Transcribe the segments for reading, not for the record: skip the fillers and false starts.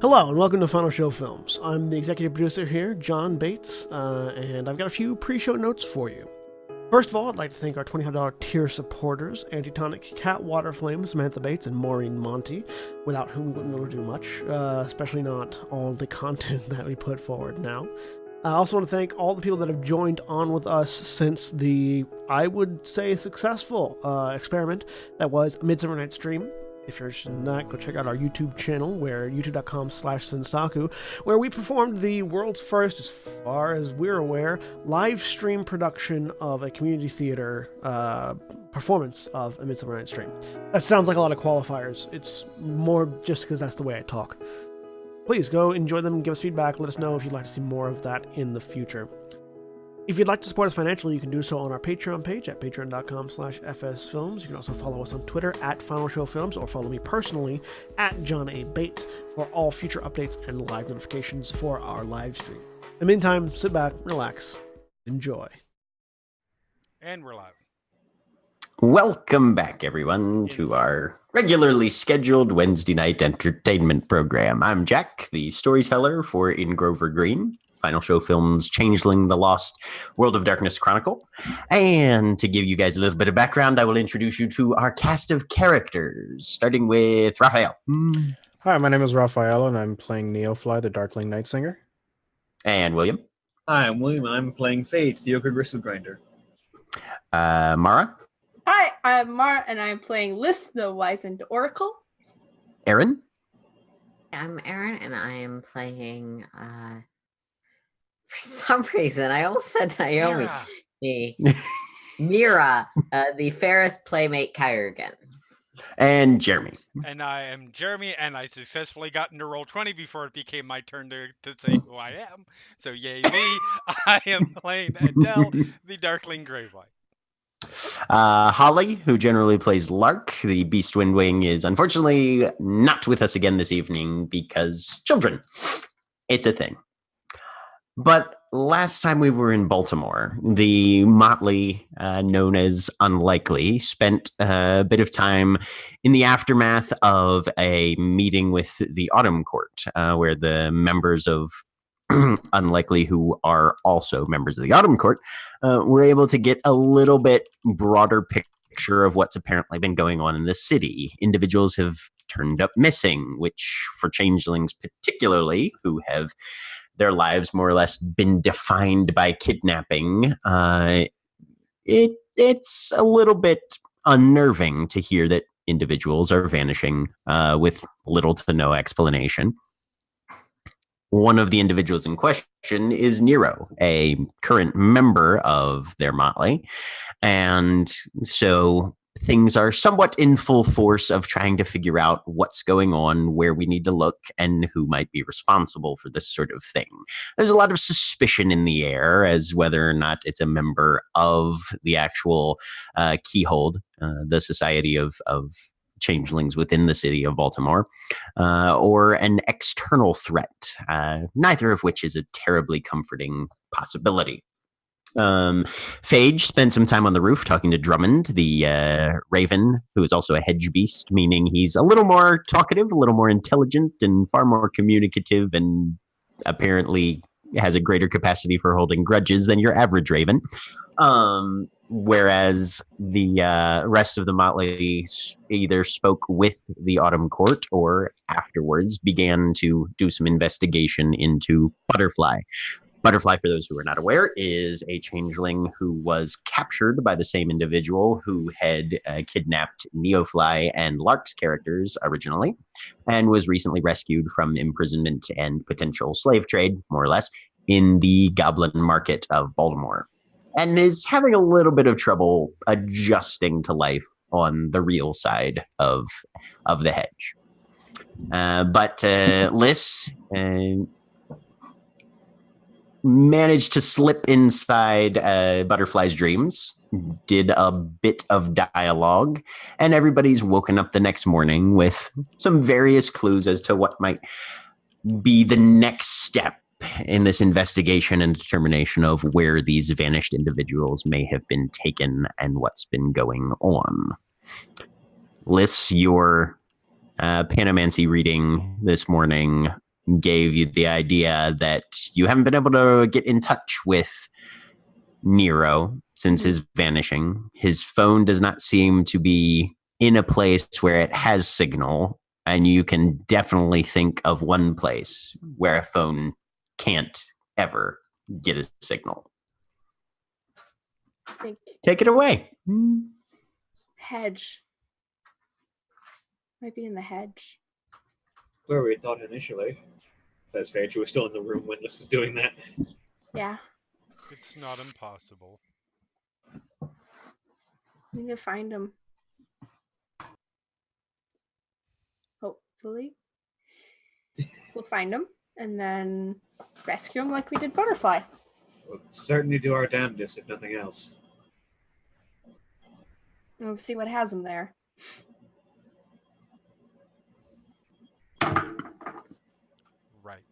Hello and welcome to Final Show Films. I'm the executive producer here, John Bates, and I've got a few pre-show notes for you. First of all, I'd like to thank our $25 tier supporters, Antitonic, Waterflame, Samantha Bates, and Maureen Montee, without whom we wouldn't be able to do much, especially not all the content that we put forward now. I also want to thank all the people that have joined on with us since the, I would say, successful experiment that was Midsummer Night's Dream. If you're interested in that, go check out our YouTube channel, where youtube.com/Sensaku, where we performed the world's first, as far as we're aware, live stream production of a community theater performance of A Midsummer Night's Dream. That sounds like a lot of qualifiers. It's more just because that's the way I talk. Please go enjoy them, give us feedback, let us know if you'd like to see more of that in the future. If you'd like to support us financially, you can do so on our Patreon page at patreon.com/FSFilms. You can also follow us on Twitter at Final Show Films, or follow me personally at John A. Bates for all future updates and live notifications for our live stream. In the meantime, sit back, relax, enjoy. And we're live. Welcome back, everyone, to our regularly scheduled Wednesday night entertainment program. I'm Jack, the storyteller for In Grover Green, Final Show Films' Changeling, The Lost World of Darkness Chronicle. And to give you guys a little bit of background, I will introduce you to our cast of characters, starting with Raphael. Hi, my name is Raphael, and I'm playing Neofly, the Darkling Night Singer. And William. Hi, I'm William, and I'm playing Faith, the Yoga Gristle Grinder. Mara. Hi, I'm Mara, and I'm playing Liz, the Wizened Oracle. Aaron. I'm Aaron, and I am playing, for some reason, I almost said Naomi. Mira, the fairest playmate Kyurgan. And Jeremy. And I am Jeremy, and I successfully got into Roll20 before it became my turn to say who I am. So yay me, I am playing Adele, the Darkling Gravelight. Holly, who generally plays Lark, the Beast Windwing, is unfortunately not with us again this evening because children. It's a thing. But last time we were in Baltimore, the motley, known as Unlikely, spent a bit of time in the aftermath of a meeting with the Autumn Court, where the members of Unlikely, who are also members of the Autumn Court, were able to get a little bit broader picture of what's apparently been going on in the city. Individuals have turned up missing, which for changelings particularly, who have their lives more or less been defined by kidnapping, it's a little bit unnerving to hear that individuals are vanishing with little to no explanation. One of the individuals in question is Nero, a current member of their motley. And so things are somewhat in full force of trying to figure out what's going on, where we need to look, and who might be responsible for this sort of thing. There's a lot of suspicion in the air as whether or not it's a member of the actual Keyhold, the Society of Changelings within the city of Baltimore, or an external threat, neither of which is a terribly comforting possibility. Phage spent some time on the roof talking to Drummond, the raven, who is also a hedge beast, meaning he's a little more talkative, a little more intelligent, and far more communicative, and apparently has a greater capacity for holding grudges than your average raven. Whereas the rest of the motley either spoke with the Autumn Court or afterwards began to do some investigation into Butterfly. Butterfly, for those who are not aware, is a changeling who was captured by the same individual who had kidnapped Neofly and Lark's characters originally, and was recently rescued from imprisonment and potential slave trade, more or less, in the Goblin Market of Baltimore, and is having a little bit of trouble adjusting to life on the real side of the hedge. But Liz managed to slip inside Butterfly's dreams, did a bit of dialogue, and everybody's woken up the next morning with some various clues as to what might be the next step in this investigation and determination of where these vanished individuals may have been taken and what's been going on. Liz, your Panamancy reading this morning gave you the idea that you haven't been able to get in touch with Nero since his vanishing. His phone does not seem to be in a place where it has signal, and you can definitely think of one place where a phone can't ever get a signal. Take it away. Hedge. Might be in the hedge. Where we thought initially. That's fair. She was still in the room when Liz was doing that. Yeah. It's not impossible. We need to find him. Hopefully. We'll find him and then rescue him like we did Butterfly. We'll certainly do our damnedest, if nothing else. And let's see what has him there. Right.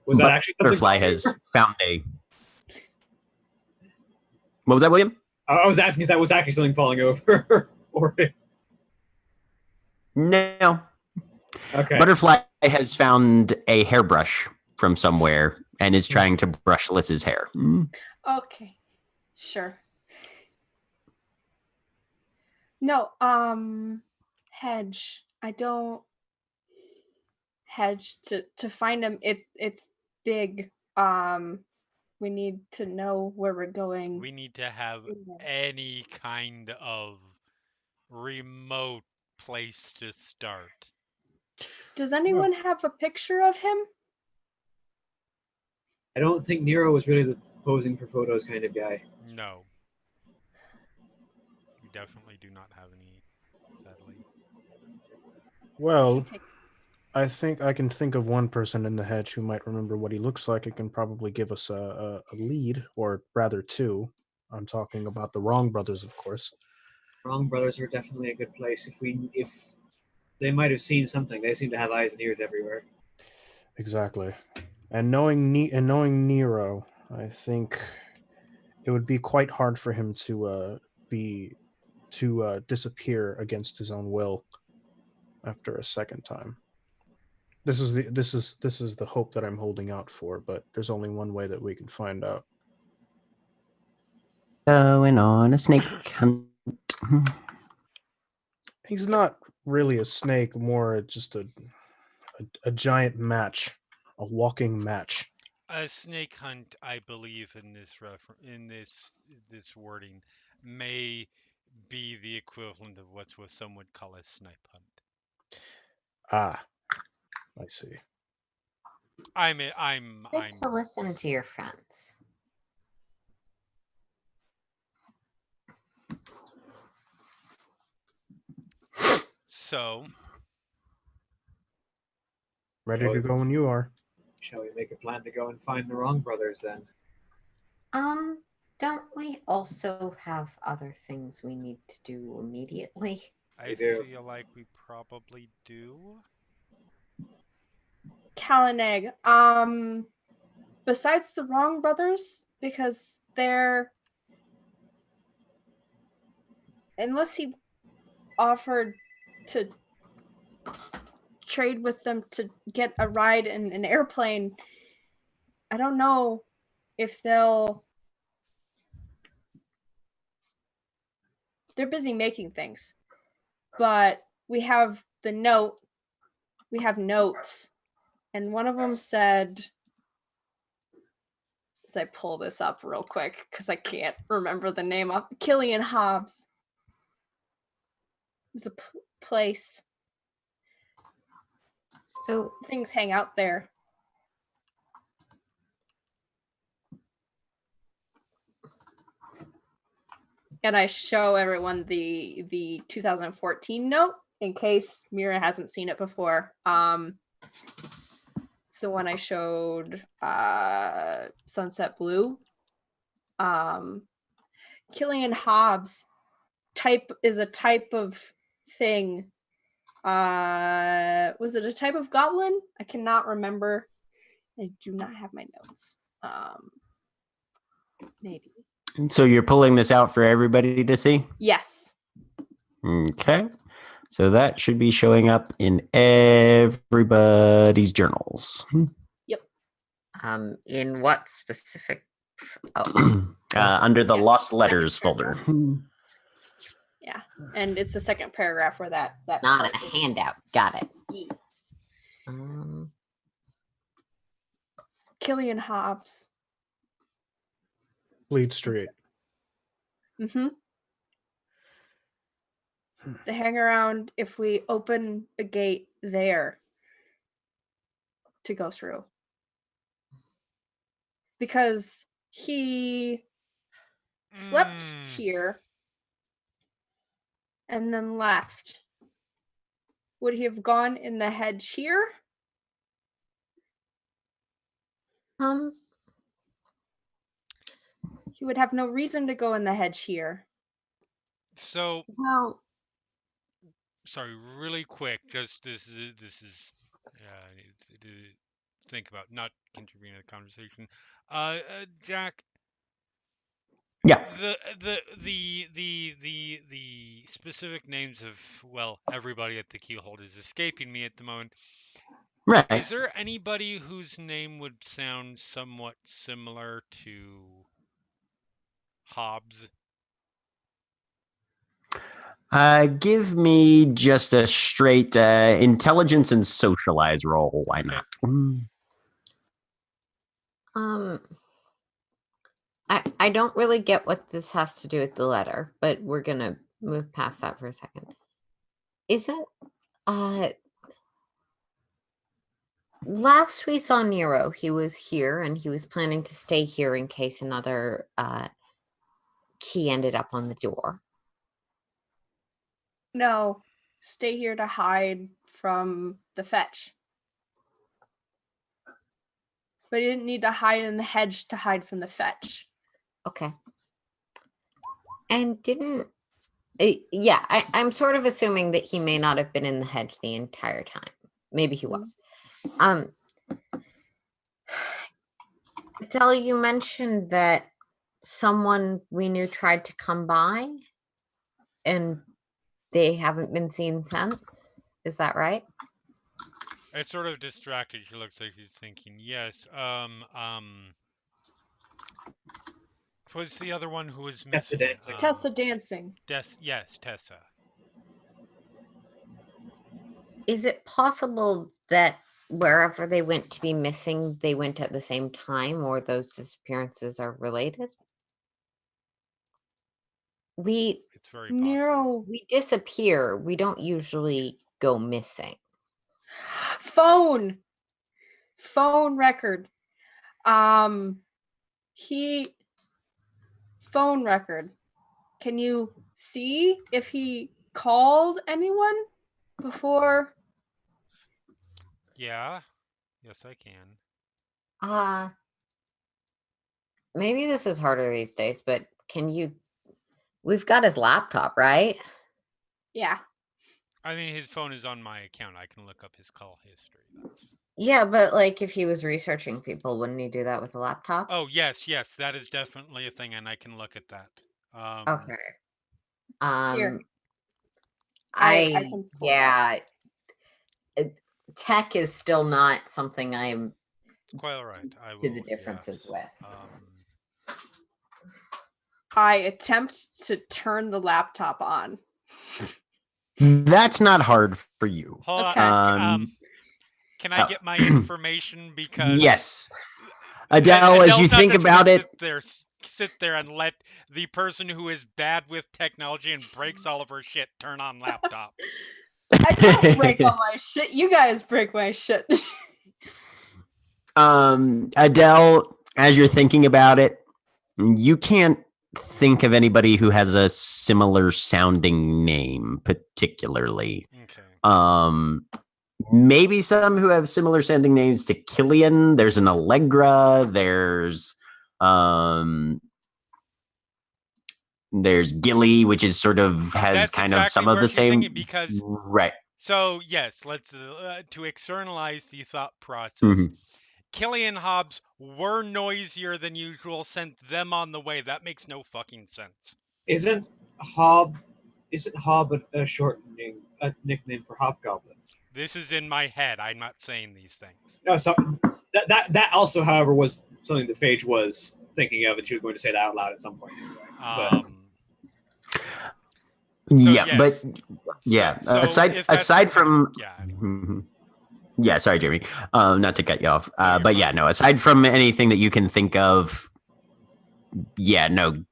Was that actually Butterfly has found a... What was that, William? I was asking if that was actually something falling over. Or... No. Okay. Butterfly has found a hairbrush from somewhere and is trying to brush Liz's hair. Okay. Sure. No, hedge. I don't hedge to find him. It's big. We need to know where we're going. We need to have any kind of remote place to start. Does anyone have a picture of him? I don't think Nero was really the posing for photos kind of guy. No. We definitely do not have any, sadly. Well, I think I can think of one person in the hedge who might remember what he looks like. It can probably give us a lead, or rather two. I'm talking about the Wrong Brothers, of course. Wrong Brothers are definitely a good place. If they might have seen something, they seem to have eyes and ears everywhere. Exactly. And knowing Nero, I think it would be quite hard for him to disappear against his own will after a second time. This is the hope that I'm holding out for, but there's only one way that we can find out. Going on a snake hunt. He's not really a snake, more just a giant match, a walking match. A snake hunt, I believe, in this this wording, may be the equivalent of what some would call a snipe hunt. Ah, I see. I'm Good to listen to your friends. So, Ready to go when you are. Shall we make a plan to go and find the Wrong Brothers then? Don't we also have other things we need to do immediately? I feel like we probably do. Kalaneg. Besides the Wrong Brothers, because they're, unless he offered to trade with them to get a ride in an airplane, I don't know if they're busy making things. But we have notes, and one of them said, as I pull this up real quick because I can't remember the name of Killian Hobbs. It's a place. So things hang out there. And I show everyone the 2014 note in case Mira hasn't seen it before. So when I showed Sunset Blue, Killian Hobbs is a type of thing. Was it a type of goblin? I cannot remember. I do not have my notes. Maybe. So you're pulling this out for everybody to see? Yes. Okay. So that should be showing up in everybody's journals. In what specific? Oh, Under the Yeah. Lost Letters folder. Yeah, and it's the second paragraph where that not part a is. handout. Got it. Yes. Killian Hobbs. Fleet Street. Mm-hmm. The hang around if we open a gate there to go through. Because he slept here and then left. Would he have gone in the hedge here? He would have no reason to go in the hedge here. So, well, sorry, really quick. Just this is I need to think about not contributing to the conversation. Jack. Yeah. The specific names of, well, everybody at the keyhole is escaping me at the moment. Right. Is there anybody whose name would sound somewhat similar to Hobbs? Give me just a straight intelligence and socialize roll. Why not? I don't really get what this has to do with the letter, but we're gonna move past that for a second. Is it last we saw Nero, he was here and he was planning to stay here in case another key ended up on the door. No, stay here to hide from the fetch. But he didn't need to hide in the hedge to hide from the fetch. Okay. And I'm sort of assuming that he may not have been in the hedge the entire time. Maybe he was. Adele, you mentioned that someone we knew tried to come by and they haven't been seen since. Is that right? It's sort of distracted. She looks like she's thinking. Yes. Was the other one who was missing? Tessa dancing. Yes, Tessa. Is it possible that wherever they went to be missing, they went at the same time, or those disappearances are related? It's very possible. We disappear. We don't usually go missing. Phone record. Phone record. Can you see if he called anyone before? Yeah. Yes, I can. Maybe this is harder these days, but we've got his laptop, right? Yeah. I mean, his phone is on my account. I can look up his call history. Yeah, but like if he was researching people, wouldn't he do that with a laptop? Oh, yes, that is definitely a thing, and I can look at that. Okay. Here. I can tech is still not something I'm quite all right. I will to the differences with. I attempt to turn the laptop on. That's not hard for you. Hold on. Can I get my information? Because yes, Adele, as you think about it, sit there and let the person who is bad with technology and breaks all of her shit turn on laptops. I don't break all my shit. You guys break my shit. Adele, as you're thinking about it, you can't think of anybody who has a similar sounding name, particularly. Okay. Maybe some who have similar sounding names to Killian. There's an Allegra. There's Gilly, which is sort of has kind of some of the same. Because right. So yes, let's to externalize the thought process. Mm-hmm. Killian Hobbs were noisier than usual. Sent them on the way. That makes no fucking sense. Isn't Isn't Hob a shortening, a nickname for Hobgoblin? This is in my head. I'm not saying these things. No, so that also, however, was something that Phage was thinking of, and she was going to say that out loud at some point. Anyway. Yeah, yes. but yeah. So if that's aside the kind of- from anyway. Mhm. Yeah, sorry, Jeremy. Not to cut you off, but yeah, no. Aside from anything that you can think of, yeah, no.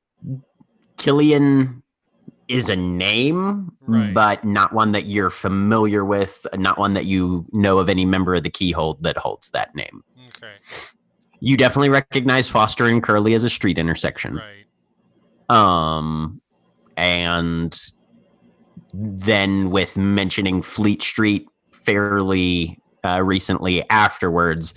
Killian is a name, Right. but not one that you're familiar with. Not one that you know of any member of the Keyhold that holds that name. Okay. You definitely recognize Foster and Curly as a street intersection. Right. And then with mentioning Fleet Street fairly recently afterwards,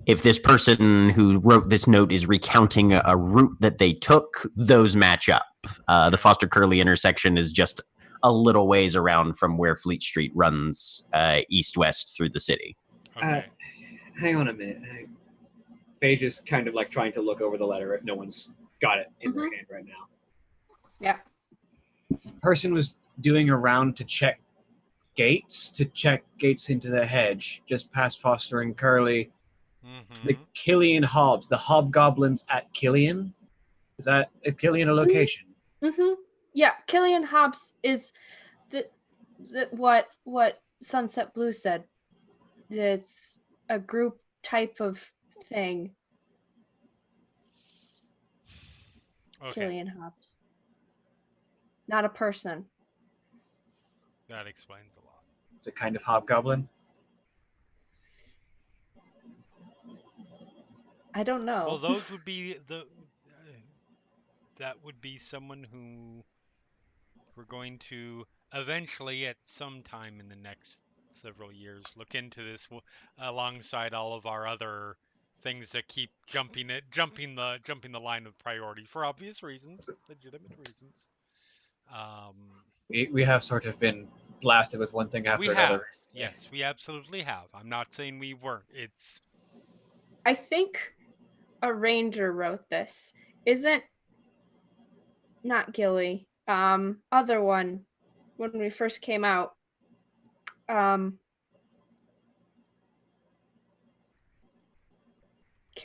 if this person who wrote this note is recounting a route that they took, those match up. The Foster Curly intersection is just a little ways around from where Fleet Street runs east-west through the city. Okay. Hang on a minute. Phage is kind of like trying to look over the letter if no one's got it in their hand right now. Yeah. This person was doing a round to check gates into the hedge just past Foster and Curly. Mm-hmm. The Killian Hobbs, the Hobgoblins at Killian. Is that a Killian a location? Mm-hmm. Yeah, Killian Hobbs is the what Sunset Blue said. It's a group type of thing. Okay. Killian Hobbs. Not a person. That explains a lot. It's a kind of hobgoblin. I don't know. Well, those would be that would be someone who we're going to eventually, at some time in the next several years, look into this alongside all of our other things that keep jumping the line of priority for obvious reasons, legitimate reasons. We have sort of been blasted with one thing after another. Yes, we absolutely have. I'm not saying we weren't. It's. I think a ranger wrote this. Isn't not Gilly. Other one when we first came out. Can't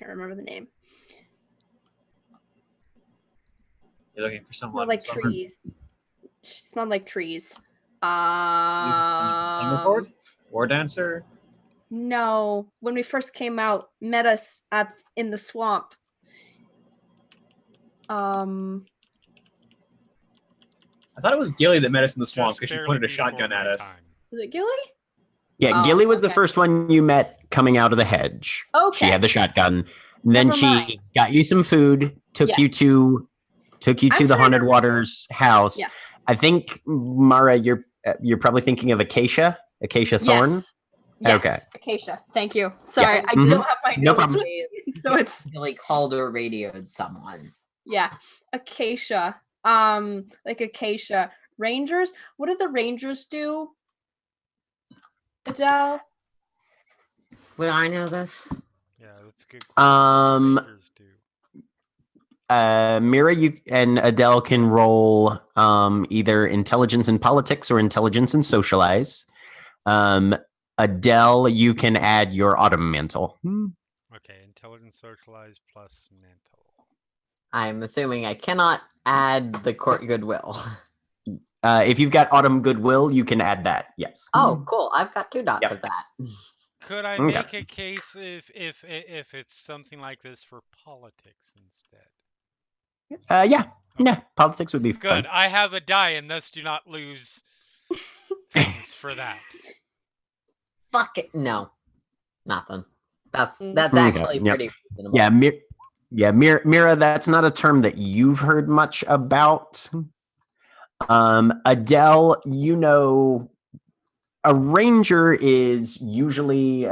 remember the name. You're looking for someone Smelled like trees. Smelled like trees. War dancer? No. When we first came out, met us in the swamp. I thought it was Gilly that met us in the swamp because she pointed a shotgun at us. Was it Gilly? Yeah, Gilly was the first one you met coming out of the hedge. Okay. She had the shotgun. Then she got you some food, took you to the Haunted Waters house. Yeah. I think, Mara, you're probably thinking of Acacia Thorn. Yes. Okay. Acacia. Thank you. Sorry, I don't have my No notes. problem. So it's Billy called or radioed someone. Yeah, Acacia. Like Acacia Rangers. What did the Rangers do? Adele. Would I know this? Yeah, that's good. Rangers do. Mira, you and Adele can roll either intelligence and politics or intelligence and socialize. Adele, you can add your autumn mantle. Okay, intelligence socialize plus mantle. I'm assuming I cannot add the court goodwill. If you've got autumn goodwill, you can add that. Yes. Oh, cool! I've got 2 dots of that. Could I make a case if it's something like this for politics instead? Yeah. Politics would be good. fun. I have a die and thus do not lose things for that. Fuck it. No, nothing. That's actually pretty reasonable. Yeah, Mira, that's not a term that you've heard much about. Adele, a ranger is usually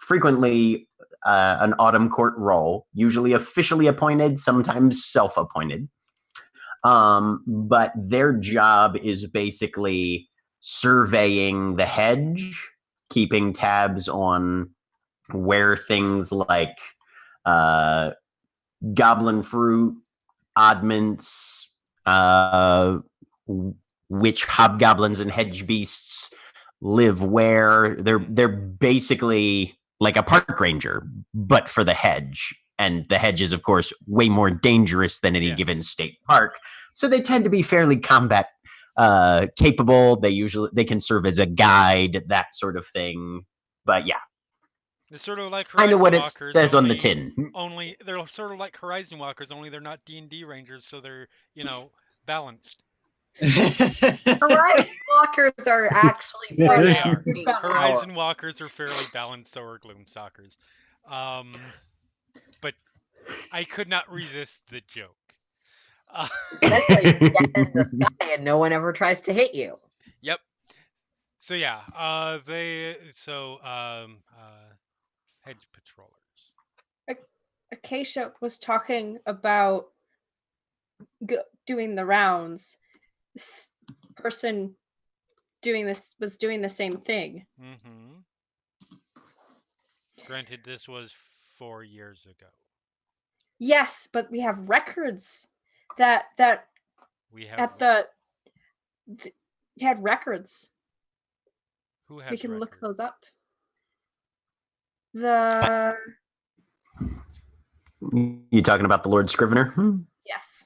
frequently an autumn court role, usually officially appointed, sometimes self-appointed. But their job is basically surveying the hedge, keeping tabs on where things like goblin fruit, oddments, which hobgoblins and hedge beasts live where. They're basically like a park ranger, but for the hedge. And the hedge is, of course, way more dangerous than any given state park. So they tend to be fairly combat capable. They can serve as a guide, that sort of thing. But yeah, They're sort of like I know Horizon what it Walkers. says on the tin. Only they're sort of like Horizon Walkers, only they're not D&D Rangers, so they're balanced. Horizon Walkers are actually Yeah, pretty They are. pretty Horizon Walkers are fairly balanced, so are Gloomstalkers. But I could not resist the joke. Especially if you get in the sky and no one ever tries to hit you. Yep. So yeah, hedge patrollers. Acacia was talking about doing the rounds. This person was doing the same thing. Mm-hmm. Granted, this was 4 years ago. Yes, but we have records that We have at the we had records. Who has We can records? look those up. The You talking about the Lord Scrivener? yes.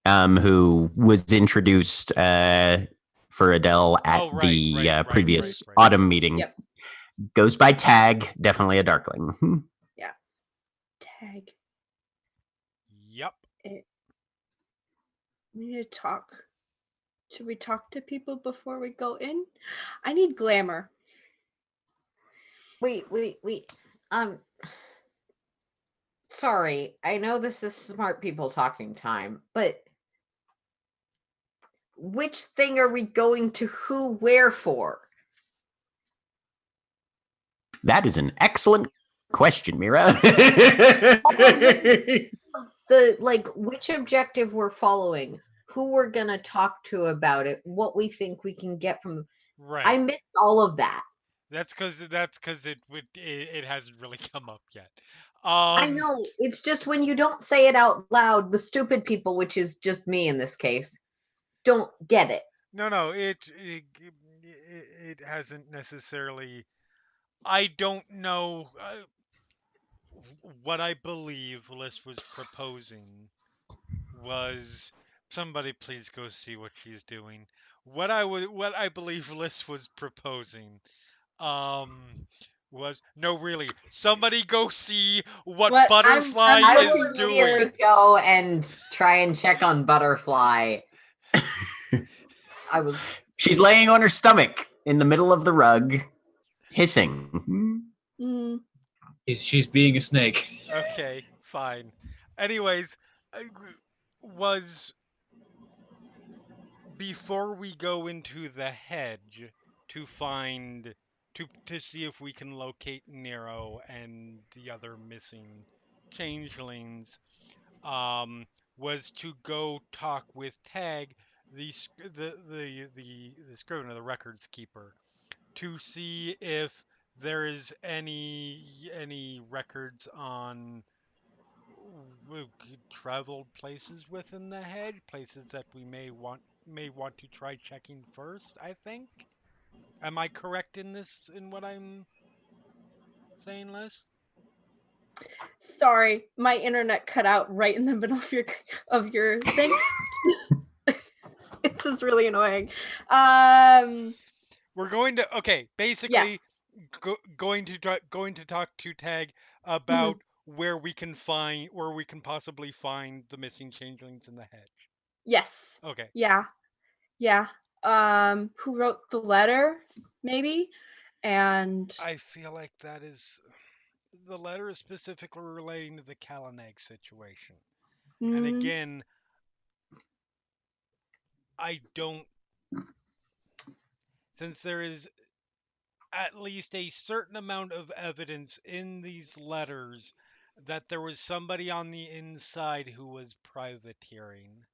Who was introduced for Adele at the previous autumn meeting. Yep. Goes by Tag, definitely a Darkling. Yeah. Tag. Yep. We need to talk. Should we talk to people before we go in? I need glamour. Wait. Sorry, I know this is smart people talking time, but which thing are we going to who where for? That is an excellent question, Mira. Which objective we're following, who we're gonna talk to about it, what we think we can get from. Right. I missed all of that. That's because it hasn't really come up yet. I know, it's just when you don't say it out loud, the stupid people, which is just me in this case, don't get it. No, it hasn't necessarily. I don't know what I believe Liz was proposing was. Somebody please go see what she's doing. What I believe Liz was proposing was no, really. Somebody go see what Butterfly I is will immediately doing. go and try and check on Butterfly. She's laying on her stomach in the middle of the rug, hissing. She's being a snake. Okay, fine. Anyways, before we go into the hedge to find to see if we can locate Nero and the other missing changelings, was to go talk with Tag, the scrivener, the records keeper, to see if there is any records on traveled places within the hedge, places that we may want to try checking first, I think. Am I correct in what I'm saying, Liz? Sorry, my internet cut out right in the middle of your thing. This is really annoying. We're going to basically yes. going to talk to Tag about where we can possibly find the missing changelings in the hedge. Yes. Okay. Yeah. Who wrote the letter, maybe? And I feel like that is the letter is specifically relating to the Kalaneg situation. And again, since there is at least a certain amount of evidence in these letters that there was somebody on the inside who was privateering,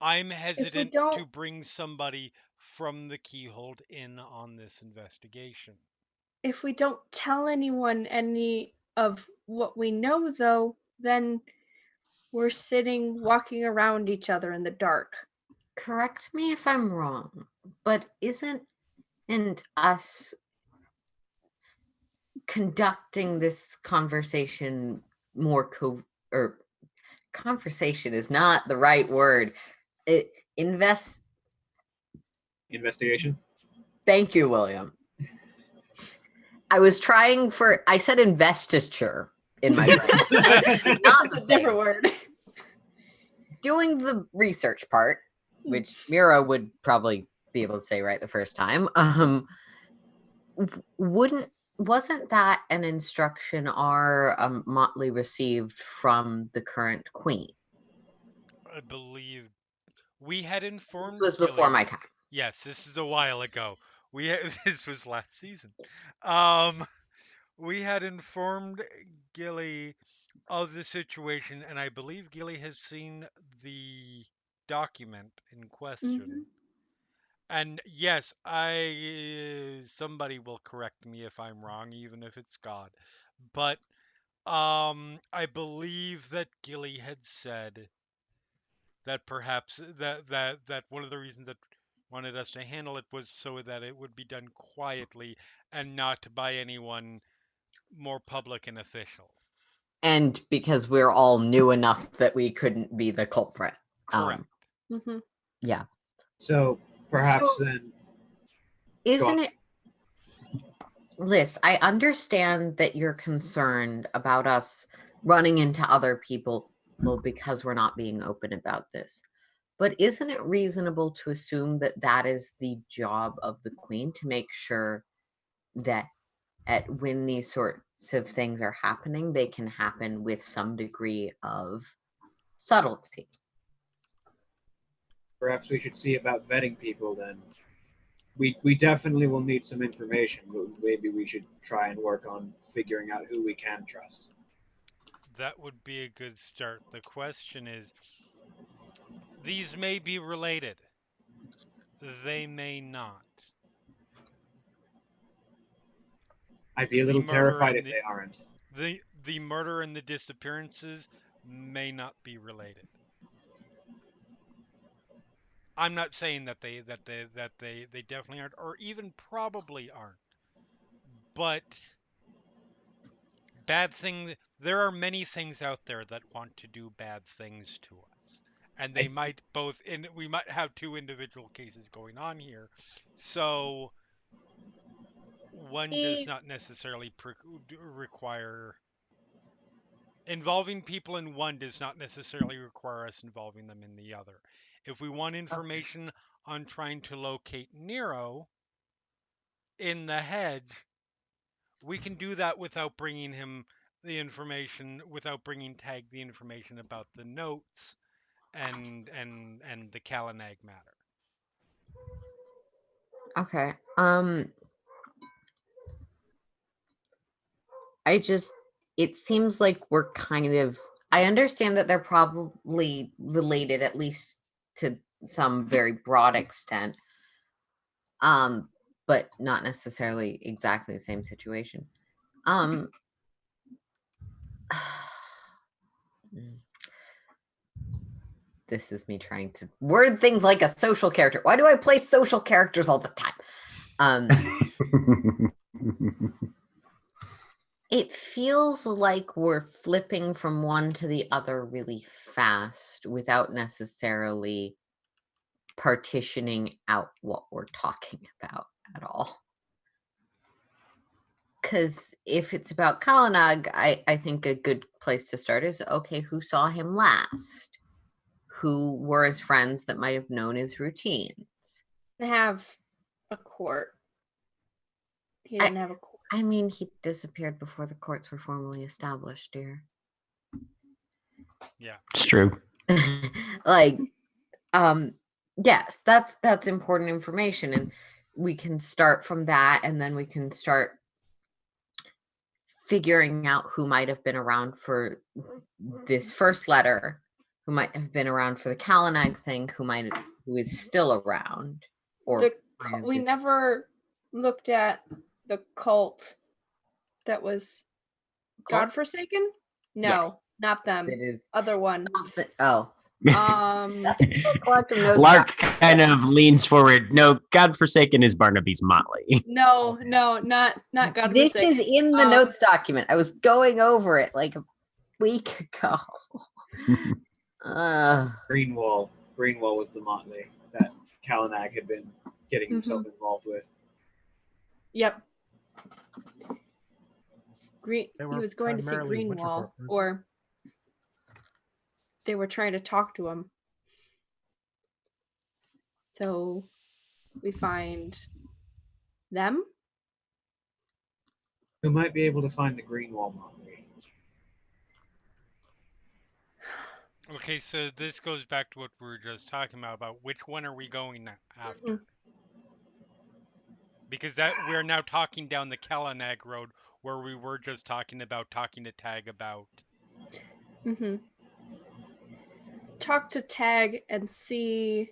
I'm hesitant to bring somebody from the Keyhold in on this investigation. If we don't tell anyone any of what we know, though, then were sitting, walking around each other in the dark. Correct me if I'm wrong, but isn't us conducting this conversation more or conversation is not the right word. Investigation. Thank you, William. I said investiture in my brain. Not a different word. Doing the research part, which Mira would probably be able to say right the first time. Wasn't that an instruction our Motley received from the current queen? I believe we had informed. This was before Gilly. my time. Yes, this is a while ago. This was last season. We had informed Gilly of the situation, and I believe Gilly has seen the document in question. And yes, somebody will correct me if I'm wrong, even if it's God. But I believe that Gilly had said that perhaps that one of the reasons that wanted us to handle it was so that it would be done quietly and not by anyone more public and official. And because we're all new enough that we couldn't be the culprit. Correct. Yeah. So perhaps then. Isn't it, Liz, I understand that you're concerned about us running into other people because we're not being open about this. But isn't it reasonable to assume that that is the job of the queen, to make sure that when these sorts of things are happening, they can happen with some degree of subtlety? Perhaps we should see about vetting people then. We definitely will need some information, but maybe we should try and work on figuring out who we can trust. That would be a good start. The question is, these may be related. They may not. I'd be a little terrified if they aren't. The murder and the disappearances may not be related. I'm not saying that they definitely aren't, or even probably aren't. But bad things. There are many things out there that want to do bad things to us, and they might both. We might have two individual cases going on here, so one does not necessarily require. Involving people in one does not necessarily require us involving them in the other. If we want information on trying to locate Nero in the hedge, we can do that without bringing him the information, without bringing Tag the information about the notes and the Kalanag matter. Okay. It seems like we're kind of, I understand that they're probably related, at least to some very broad extent, but not necessarily exactly the same situation. This is me trying to word things like a social character. Why do I play social characters all the time? It feels like we're flipping from one to the other really fast without necessarily partitioning out what we're talking about at all. Because if it's about Kalanag, I think a good place to start is, okay, who saw him last? Who were his friends that might have known his routines? Have a court. He didn't have a court. I mean, he disappeared before the courts were formally established, dear. Yeah. It's true. Yes, that's important information, and we can start from that, and then we can start figuring out who might have been around for this first letter, who might have been around for the Kalanag thing, who is still around. Or we never looked at the cult that was godforsaken? No. Not them. It is Other one. something. Oh, Um, collective notes. Lark kind of leans forward. No, Godforsaken is Barnaby's Motley. no, not God. This is in the notes document. I was going over it like a week ago. Greenwall was the motley that Kalanag had been getting himself involved with. Yep. He They were was going to see primarily Witcher Greenwall, partners. or they were trying to talk to him. So we find them. Who might be able to find the Greenwall motley? Okay, so this goes back to what we were just talking about which one are we going after? Because that we're now talking down the Kalanag road where we were just talking to Tag about. Mm-hmm. Talk to Tag and see.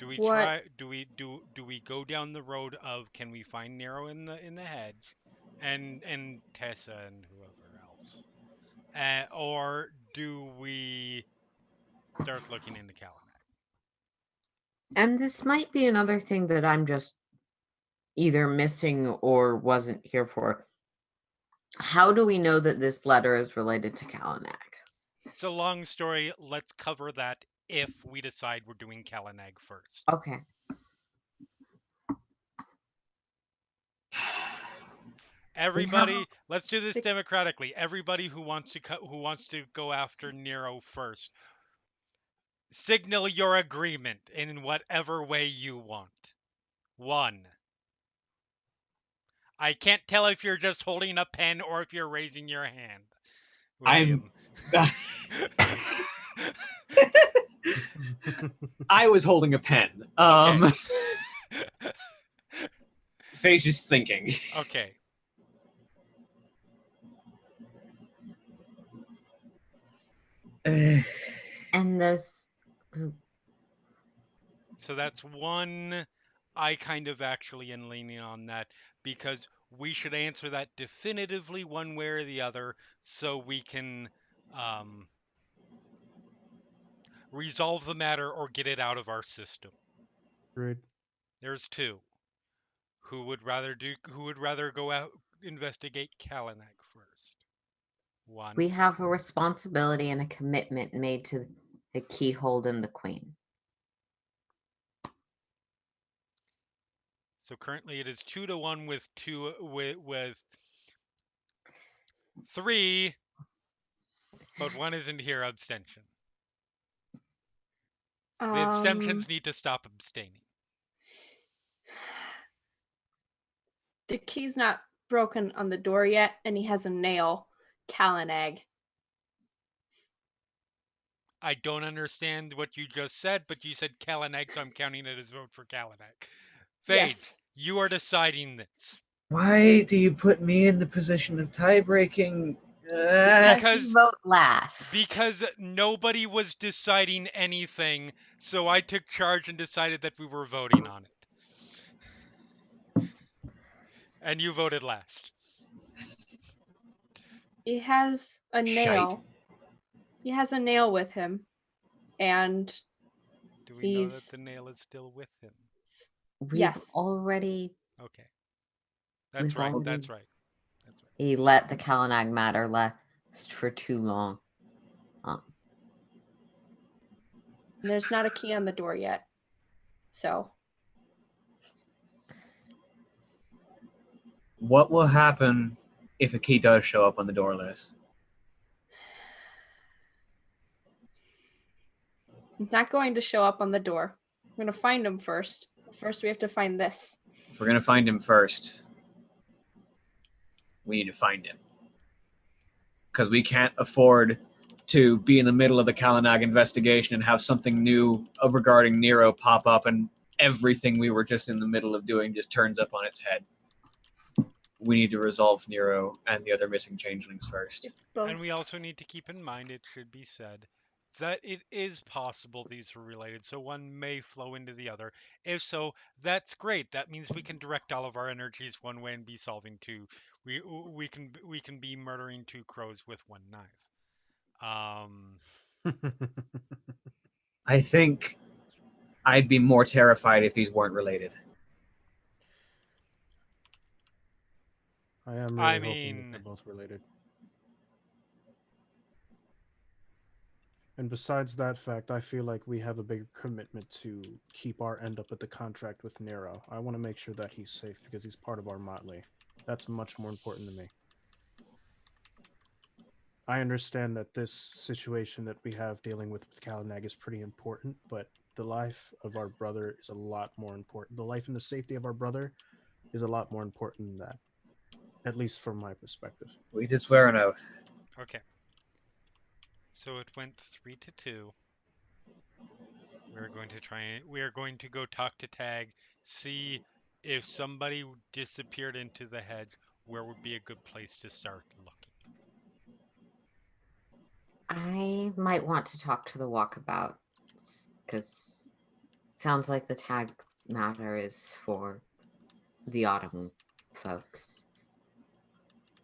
Do we what... try? Do we go down the road of can we find Nero in the hedge, and Tessa and whoever else, or do we start looking into Kalanag? And this might be another thing that I'm just either missing or wasn't here for. How do we know that this letter is related to Kalanag? It's a long story. Let's cover that if we decide we're doing Kalanag first. Okay. Everybody, let's do this democratically. Everybody who wants to go after Nero first, signal your agreement in whatever way you want. 1. I can't tell if you're just holding a pen or if you're raising your hand. William. I was holding a pen. Okay. Faye's just thinking. Okay. And those. So that's 1. I kind of actually am leaning on that because we should answer that definitively one way or the other so we can resolve the matter or get it out of our system. Agreed. There's 2. Who would rather go out investigate Kalanag first? 1. We have a responsibility and a commitment made to the Keyhold and the Queen. So currently it is 2-1 with 3, but 1 isn't here. Abstention. The abstentions need to stop abstaining. The key's not broken on the door yet, and he has a nail. Kalanag. I don't understand what you just said, but you said Kalanag, so I'm counting it as vote for Kalanag. Fade, Yes. you are deciding this. Why do you put me in the position of tie-breaking? Because you vote last. Because nobody was deciding anything, so I took charge and decided that we were voting on it. And you voted last. He has a nail. Shite. He has a nail with him. And do we know that the nail is still with him? We've already... Okay. That's right. That's right. That's right. He let the Kalanag matter last for too long. There's not a key on the door yet. So. What will happen if a key does show up on the door list? He's not going to show up on the door. We're going to find him first. First, we have to find this. If we're going to find him first, we need to find him. Because we can't afford to be in the middle of the Kalanag investigation and have something new regarding Nero pop up and everything we were just in the middle of doing just turns up on its head. We need to resolve Nero and the other missing changelings first. And we also need to keep in mind, it should be said, that it is possible these are related, so one may flow into the other. If so, that's great. That means we can direct all of our energies one way and be solving 2. We can be murdering 2 crows with 1 knife. I think I'd be more terrified if these weren't related. I am really I hoping that mean- they're both related. And besides that fact, I feel like we have a bigger commitment to keep our end up with the contract with Nero. I want to make sure that he's safe because he's part of our motley. That's much more important to me. I understand that this situation that we have dealing with Kalanag is pretty important, but the life of our brother is a lot more important. The life and the safety of our brother is a lot more important than that, at least from my perspective. We did swear an oath. Okay. So it went 3-2. We're going to we are going to go talk to Tag, see if somebody disappeared into the hedge, where would be a good place to start looking. I might want to talk to the walkabout because it sounds like the Tag matter is for the autumn folks.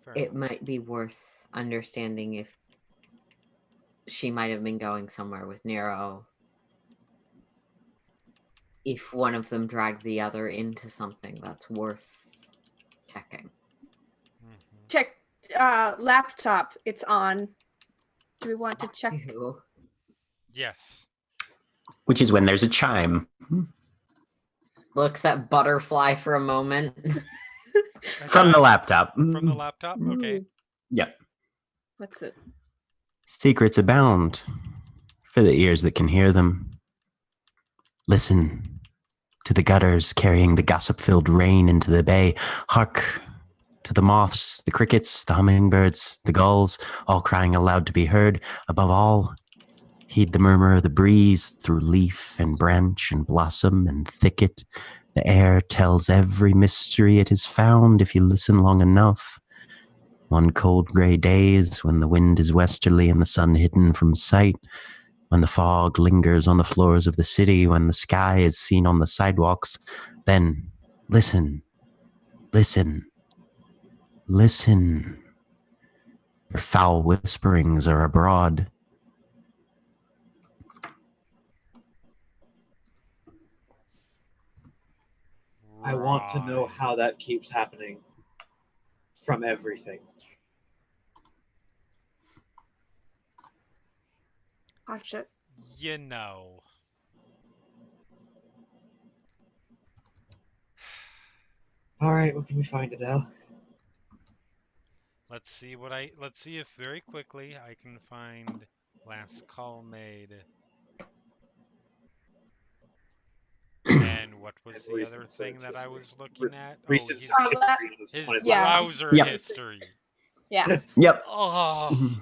Fair It enough. might be worth understanding if she might have been going somewhere with Nero. If one of them dragged the other into something, that's worth checking. Mhm. Check laptop. It's on. Do we want to check? Ew. Yes. Which is when there's a chime. Looks at Butterfly for a moment. From the laptop. From the laptop? Okay. Yep. What's it? Secrets abound for the ears that can hear them. Listen to the gutters carrying the gossip-filled rain into the bay. Hark to the moths, the crickets, the hummingbirds, the gulls, all crying aloud to be heard. Above all, heed the murmur of the breeze through leaf and branch and blossom and thicket. The air tells every mystery it has found if you listen long enough. One cold gray days when the wind is westerly and the sun hidden from sight, when the fog lingers on the floors of the city, when the sky is seen on the sidewalks, then listen, listen, listen. For foul whisperings are abroad. I want to know Right. how that keeps happening from everything. Watch it. You know. All right, what can we find, Adele? Let's see if very quickly I can find last call made. And what was the Recent other thing search that I history. was looking at? Recent his, search that- history was his on his Yeah. browser Yep. history. Yeah. Yep. Oh,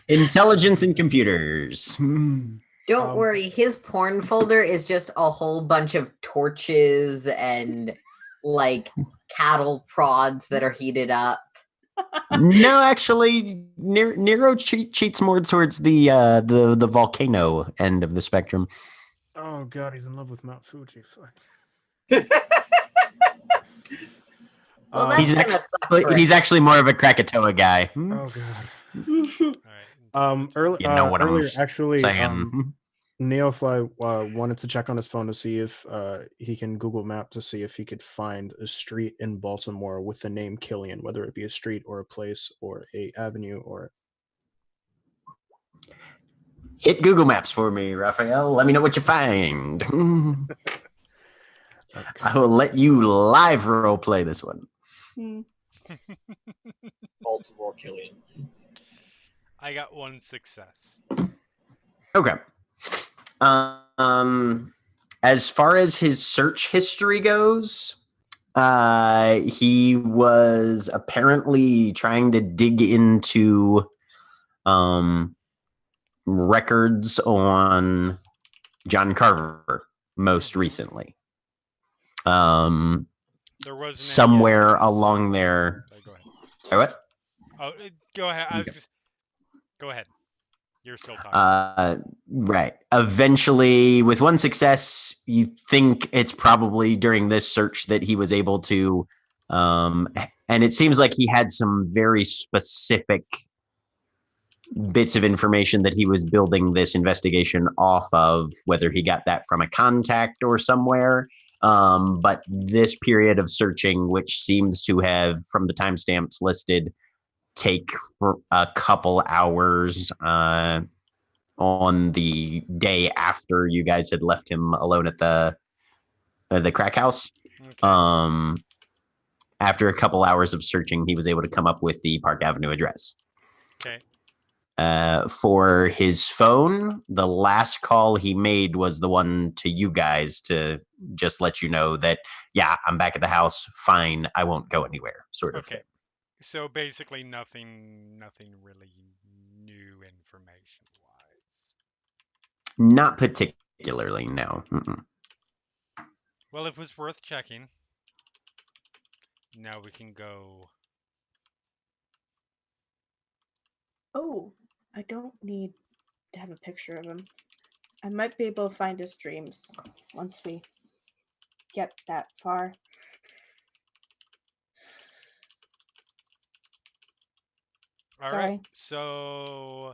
Intelligence and computers. Don't worry, his porn folder is just a whole bunch of torches and like cattle prods that are heated up. No, actually, Nero cheats more towards the volcano end of the spectrum. Oh god, he's in love with Mount Fuji. Fuck. Well, Um, that's He's gonna suck for He's him. actually more of a Krakatoa guy. Oh god. all right. Earlier, You know what I'm earlier actually, saying. Neofly wanted to check on his phone to see if he can Google Map to see if he could find a street in Baltimore with the name Killian, whether it be a street or a place or a avenue or. Hit Google Maps for me, Raphael. Let me know what you find. I will let you live role play this one. Baltimore Killian. I got one success. Okay. As far as his search history goes, he was apparently trying to dig into records on John Carver most recently. There wasn't Somewhere any evidence. along there. Sorry, go ahead. Sorry, what? Oh, go ahead. Go ahead. You're still talking. Right. Eventually, with one success, you think it's probably during this search that he was able to, and it seems like he had some very specific bits of information that he was building this investigation off of, whether he got that from a contact or somewhere. But this period of searching, which seems to have, from the timestamps listed, take for a couple hours on the day after you guys had left him alone at the crack house. Okay. After a couple hours of searching, he was able to come up with the Park Avenue address. Okay. For his phone, the last call he made was the one to you guys to just let you know that, yeah, I'm back at the house. Fine. I won't go anywhere, sort of thing. Okay. So basically nothing really new information wise. Not particularly, no. Mm-mm. Well, it was worth checking. Now we can go. Oh, I don't need to have a picture of him. I might be able to find his dreams once we get that far. All Sorry. right. So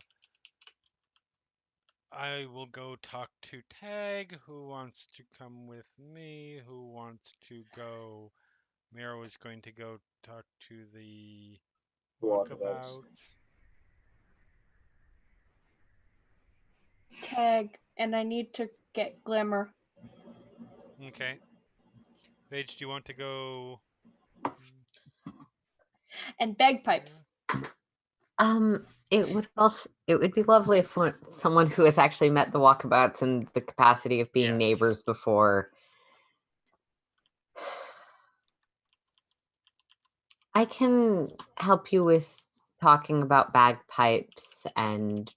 I will go talk to Tag. Who wants to come with me? Who wants to go? Mira was going to go talk to the walkabouts. Tag, and I need to get Glimmer. Okay. Paige, do you want to go? And bagpipes. It would be lovely if someone who has actually met the walkabouts in the capacity of being Yes. neighbors before. I can help you with talking about bagpipes and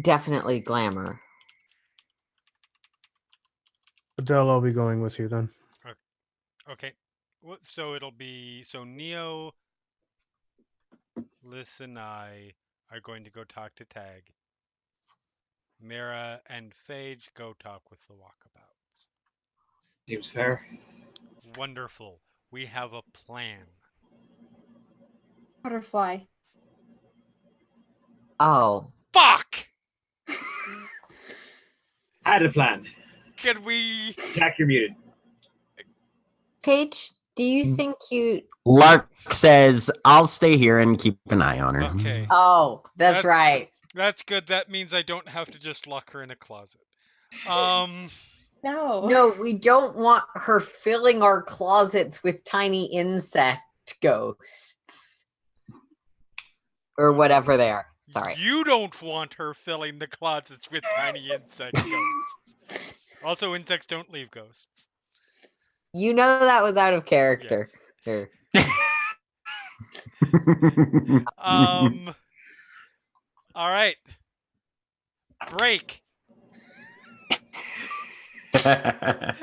definitely glamour. Adele, I'll be going with you then. Okay. Well, so it'll be Neo, Liz, and I are going to go talk to Tag. Mira and Phage go talk with the walkabouts. Seems fair. Wonderful. We have a plan. Butterfly. Oh. Fuck! Had a plan. Can we? Jack, you're muted. Paige, do you think you... Lark says, I'll stay here and keep an eye on her. Okay. Oh, that's right. That's good. That means I don't have to just lock her in a closet. No, we don't want her filling our closets with tiny insect ghosts. Or whatever they are. Sorry. You don't want her filling the closets with tiny insect ghosts. Also, insects don't leave ghosts. You know that was out of character. Yes. All right. Break. God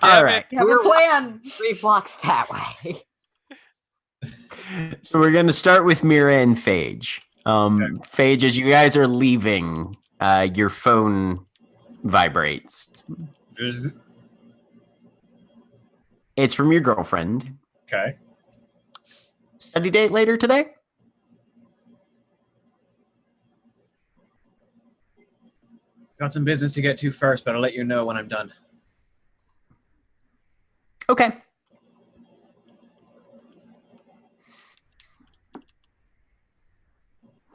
damn right. it. You have a plan. 3 blocks that way. So we're going to start with Mira and Phage. Phage, as you guys are leaving, your phone vibrates. It's from your girlfriend. Okay. Study date later today? Got some business to get to first, but I'll let you know when I'm done. Okay.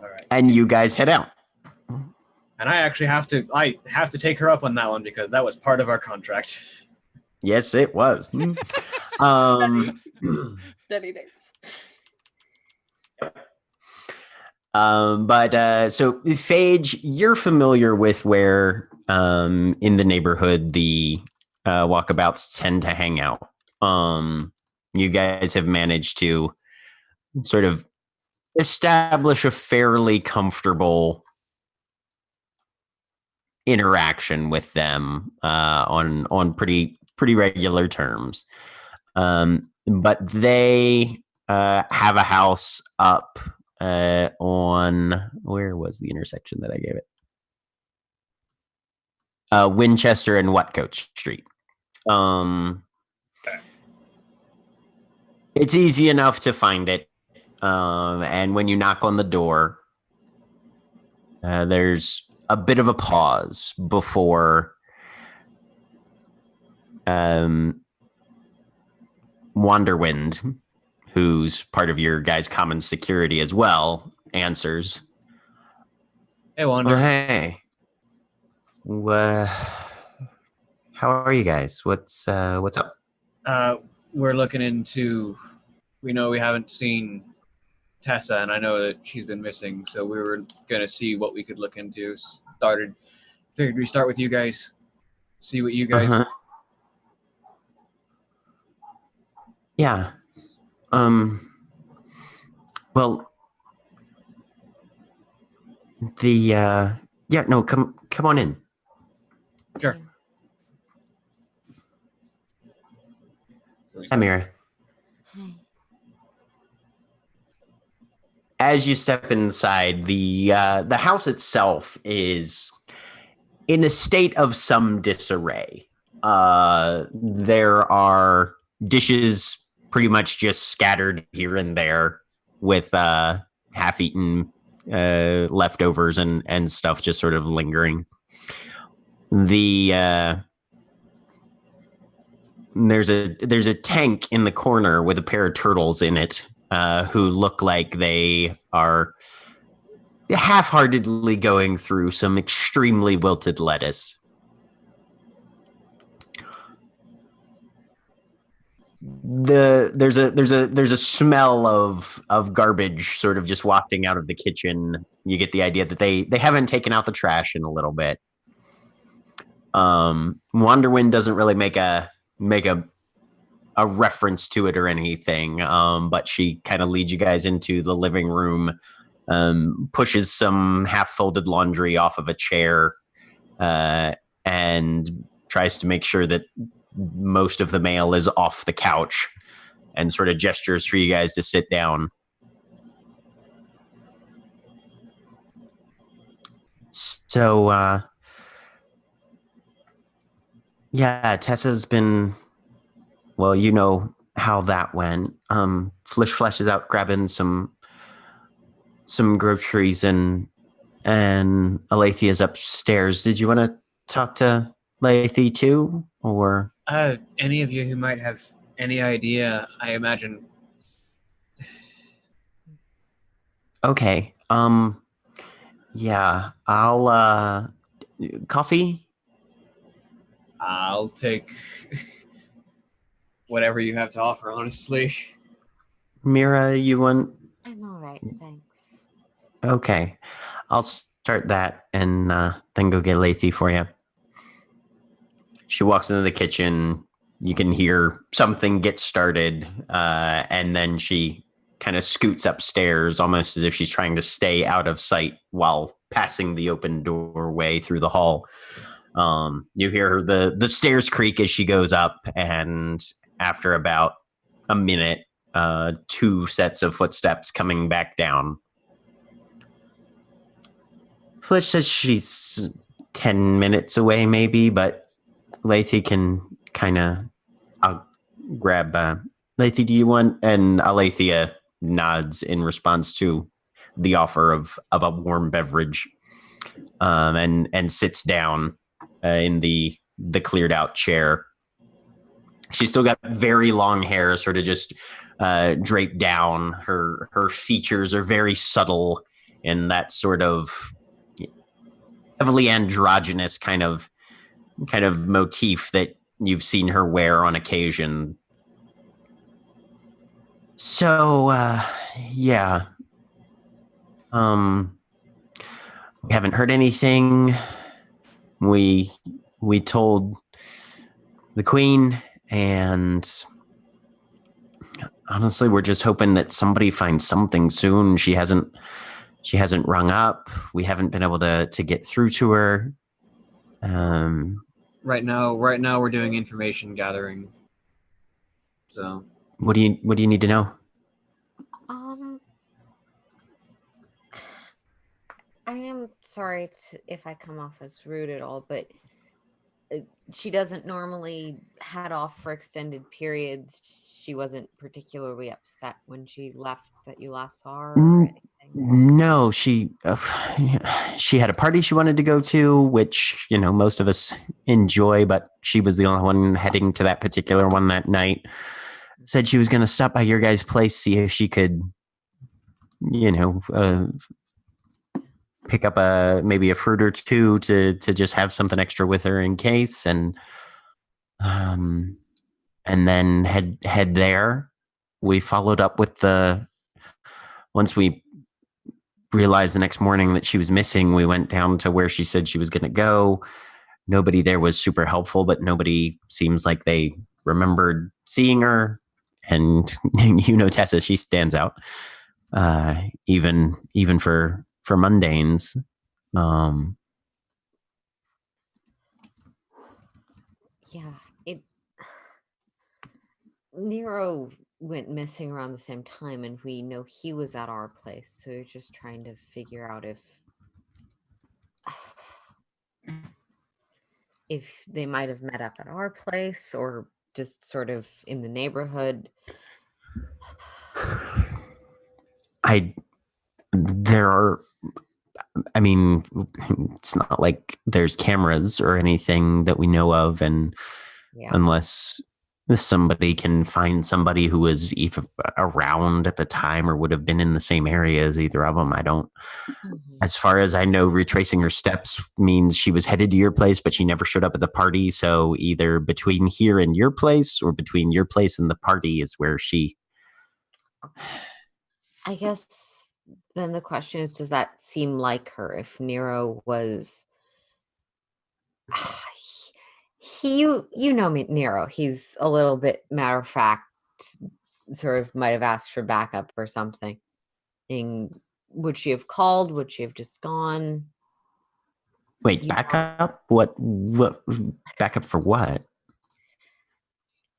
All right. And you guys head out. And I actually have to take her up on that one because that was part of our contract. Yes, it was. Study dates. So Phage, you're familiar with where in the neighborhood the walkabouts tend to hang out. You guys have managed to sort of establish a fairly comfortable interaction with them on pretty regular terms. But they have a house up on, where was the intersection that I gave it? Winchester and Whatcoach Street. It's easy enough to find it. And when you knock on the door, there's a bit of a pause before Wanderwind, who's part of your guys' common security as well, answers. Hey, Wander. Hey. How are you guys? What's up? We're looking into. We know we haven't seen Tessa, and I know that she's been missing, so we were gonna see what we could look into. Figured we start with you guys, see what you guys. Uh-huh. Yeah. Well, come on in. Sure. Hi, Mira. Hi. As you step inside, the house itself is in a state of some disarray. There are dishes pretty much just scattered here and there with half-eaten leftovers and stuff just sort of lingering. There's a tank in the corner with a pair of turtles in it who look like they are half-heartedly going through some extremely wilted lettuce. There's a smell of garbage sort of just wafting out of the kitchen. You get the idea that they haven't taken out the trash in a little bit. Wanderwind doesn't really make a reference to it or anything, but she kind of leads you guys into the living room, pushes some half-folded laundry off of a chair, and tries to make sure that most of the mail is off the couch, and sort of gestures for you guys to sit down. So, yeah, Tessa's been, well, you know how that went. Flesh is out grabbing some groceries, and Alethea's upstairs. Did you want to talk to Alethea too, or? Any of you who might have any idea, I imagine. Okay. Yeah, I'll, coffee? I'll take whatever you have to offer, honestly. Mira, you want? I'm all right, thanks. Okay. I'll start that and then go get Alethea for you. She walks into the kitchen. You can hear something get started, and then she kind of scoots upstairs, almost as if she's trying to stay out of sight while passing the open doorway through the hall. You hear the stairs creak as she goes up, and after about a minute, 2 sets of footsteps coming back down. Flitch says she's 10 minutes away, maybe, but Alethea can kind of... I'll grab... Alethea, do you want... And Alethea nods in response to the offer of a warm beverage, and sits down in the cleared out chair. She's still got very long hair, sort of just draped down. Her features are very subtle in that sort of heavily androgynous kind of motif that you've seen her wear on occasion. So, yeah. We haven't heard anything. We told the Queen, and honestly, we're just hoping that somebody finds something soon. She hasn't rung up. We haven't been able to get through to her. Right now we're doing information gathering. So what do you need to know? I am sorry if I come off as rude at all, but she doesn't normally head off for extended periods. She wasn't particularly upset when she left that you last saw her or anything? No, she had a party she wanted to go to, which, most of us enjoy, but she was the only one heading to that particular one that night. Said she was going to stop by your guys' place, see if she could, pick up maybe a fruit or two to just have something extra with her in case, and then head there. We followed up with once we realized the next morning that she was missing, we went down to where she said she was going to go. Nobody there was super helpful, but nobody seems like they remembered seeing her. And Tessa, she stands out, even for mundanes. Yeah, Nero went missing around the same time, and we know he was at our place. So we're just trying to figure out if they might have met up at our place or just sort of in the neighborhood. It's not like there's cameras or anything that we know of, and unless somebody can find somebody who was even around at the time or would have been in the same area as either of them, I don't. As far as I know, retracing her steps means she was headed to your place, but she never showed up at the party. So either between here and your place or between your place and the party is where she... I guess then the question is, does that seem like her? If Nero was... you know me, Nero. He's a little bit matter of fact, sort of might have asked for backup or something. And would she have called? Would she have just gone? Wait, backup? What backup for what?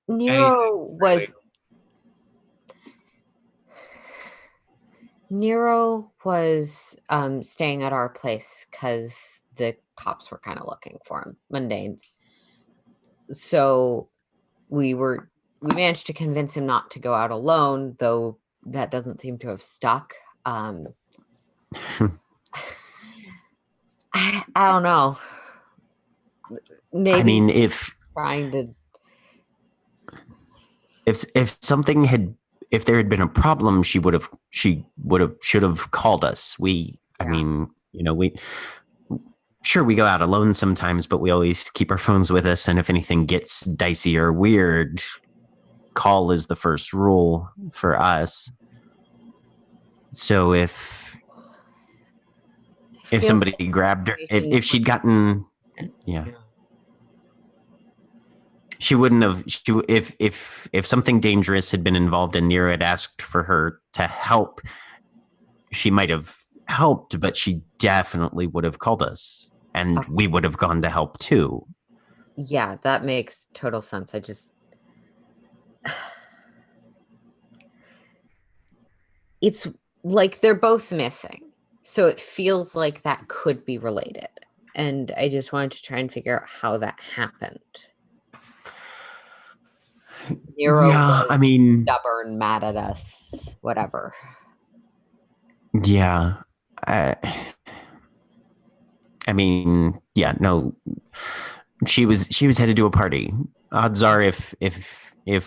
Nero was staying at our place because the cops were kind of looking for him, mundanes. So we managed to convince him not to go out alone, though that doesn't seem to have stuck. I don't know. Maybe if trying to... if something had... If there had been a problem, she should have called us. We go out alone sometimes, but we always keep our phones with us. And if anything gets dicey or weird, call is the first rule for us. So if somebody grabbed her, if she'd gotten, she wouldn't have. If something dangerous had been involved and Nero had asked for her to help, she might have helped, but she definitely would have called us, and we would have gone to help too. Yeah, that makes total sense. I just... It's like they're both missing, so it feels like that could be related. And I just wanted to try and figure out how that happened. Nero was stubborn, mad at us, whatever. Yeah. No. She was headed to a party. Odds are if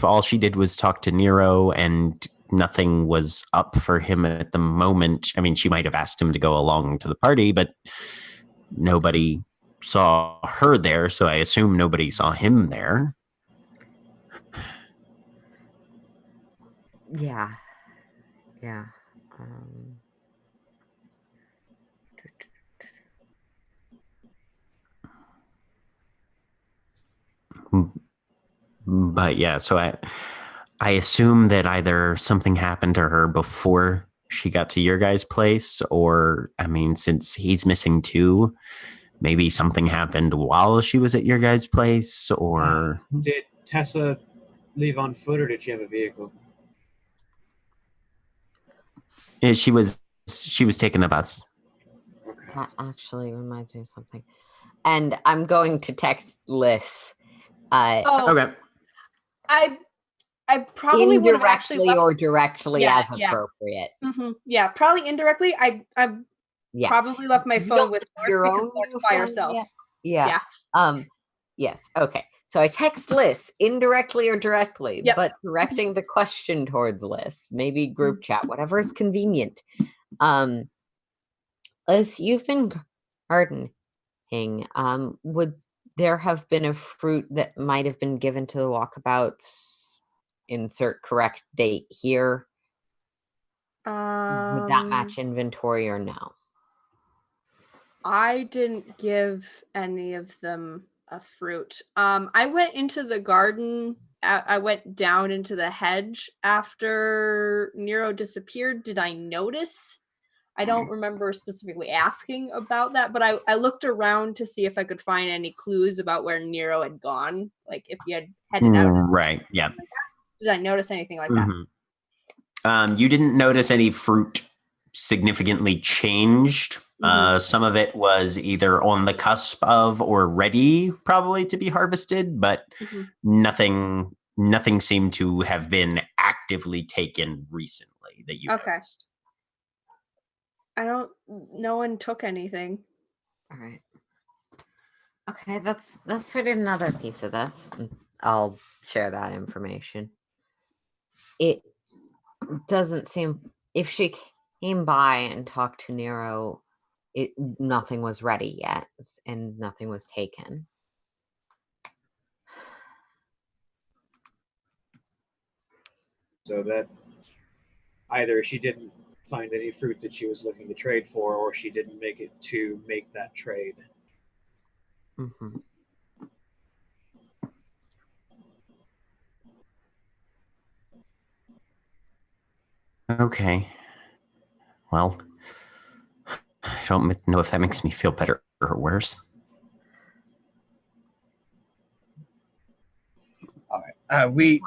all she did was talk to Nero and nothing was up for him at the moment, she might have asked him to go along to the party, but nobody saw her there, so I assume nobody saw him there. Yeah. But yeah, so I assume that either something happened to her before she got to your guys' place, or since he's missing too, maybe something happened while she was at your guys' place, or... Did Tessa leave on foot, or did she have a vehicle? Yeah, she was taking the bus. That actually reminds me of something. and I'm going to text Liz. Okay. I probably would have actually Indirectly or directly Yeah, as appropriate. Yeah, probably indirectly. I Yeah. probably left my You phone don't with have Mark your because own Mark's new by phone herself. yet? Yeah. Yes. Okay. So I text Liz indirectly or directly, Yep. but directing the question towards Liz, maybe group chat, whatever is convenient. Liz, you've been gardening. Would there have been a fruit that might have been given to the walkabouts? Insert correct date here. Would that match inventory or no? I didn't give any of them a fruit. I went into the garden. I went down into the hedge after Nero disappeared. Did I notice? I don't remember specifically asking about that, but I looked around to see if I could find any clues about where Nero had gone, like if he had headed out. Right. Yeah. Like that. Did I notice anything like that? You didn't notice any fruit significantly changed. Some of it was either on the cusp of or ready probably to be harvested, but nothing seemed to have been actively taken recently that you noticed. No one took anything. All right. Okay, that's sort of another piece of this. I'll share that information. It doesn't seem, if she came by and talked to Nero, nothing was ready yet and nothing was taken. So that either she didn't find any fruit that she was looking to trade for, or she didn't make it to make that trade. Mm-hmm. Okay. Well, I don't know if that makes me feel better or worse. All right.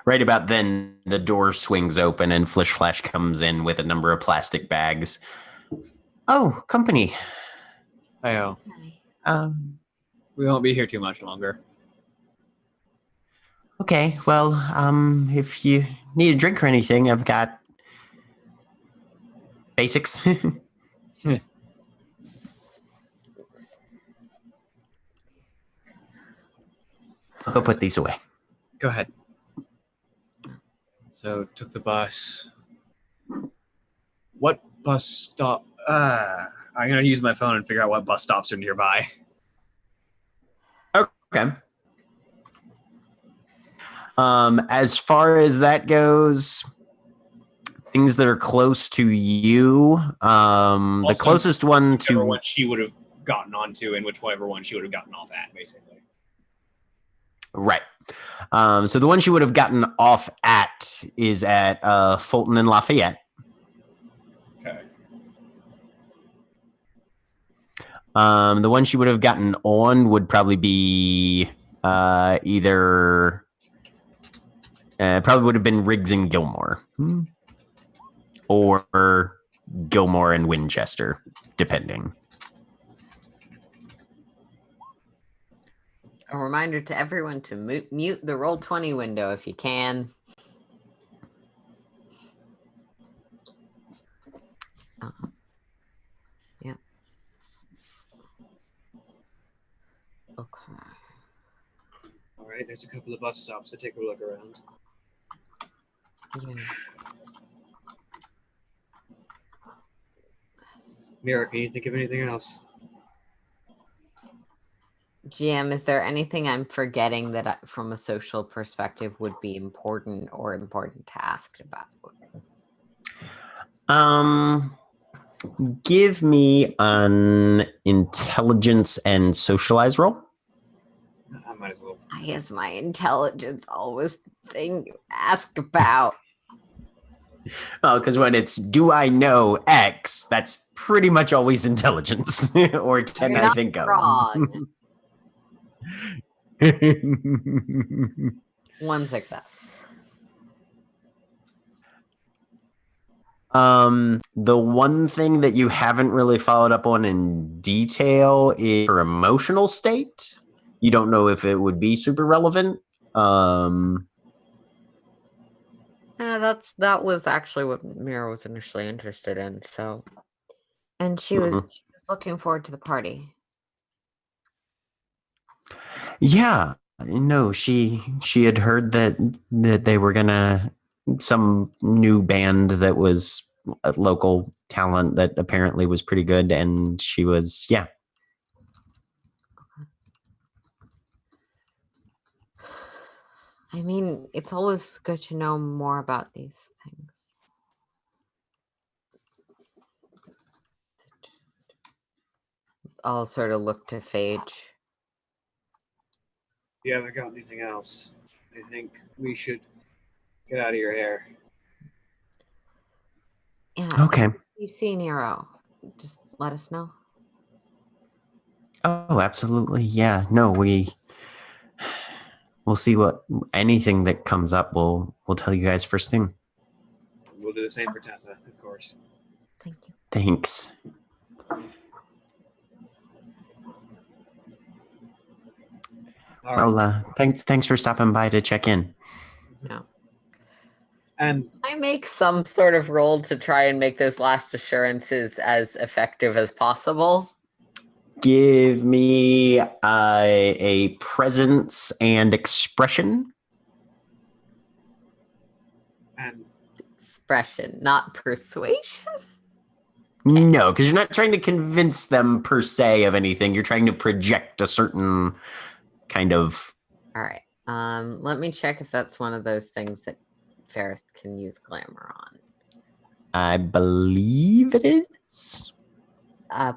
Right about then, the door swings open and Flish Flash comes in with a number of plastic bags. Oh, company. Hey-o. We won't be here too much longer. Okay, well, if you need a drink or anything, I've got basics. I'll go put these away. Go ahead. So took the bus. What bus stop? I'm gonna use my phone and figure out what bus stops are nearby. Okay. As far as that goes, things that are close to you, the closest one to what she would have gotten onto and whichever one she would have gotten off at, basically. Right. So the one she would have gotten off at is at Fulton and Lafayette. Okay. The one she would have gotten on would probably be either probably would have been Riggs and Gilmore, or Gilmore and Winchester, depending. A reminder to everyone to mute the Roll20 window if you can. Yeah. Okay. All right, there's a couple of bus stops to take a look around. Yeah. Mira, can you think of anything else? GM, is there anything I'm forgetting that from a social perspective would be important or important to ask about? Give me an intelligence and socialize roll. I might as well. I guess my intelligence always the thing you ask about. Well, because when it's do I know X, that's pretty much always intelligence. Or can You're I not think of? wrong. One success. The one thing that you haven't really followed up on in detail is her emotional state. You don't know if it would be super relevant. That was actually what Mira was initially interested in. So, and she was looking forward to the party. Yeah, no, she had heard that they were gonna some new band that was a local talent that apparently was pretty good, and she was I mean, it's always good to know more about these things. I'll sort of look to Phage. You haven't got anything else. I think we should get out of your hair. Yeah. Okay. If you see Nero, just let us know. Oh, absolutely. Yeah. No, we'll see what anything that comes up. We'll tell you guys first thing. We'll do the same for Tessa, of course. Thank you. Thanks. All right. Well, thanks for stopping by to check in. Yeah. And I make some sort of roll to try and make those last assurances as effective as possible. Give me a presence and expression. and Expression, not persuasion. No, because you're not trying to convince them per se of anything. You're trying to project a certain kind of. All right. Let me check if that's one of those things that Ferris can use glamour on. I believe it is.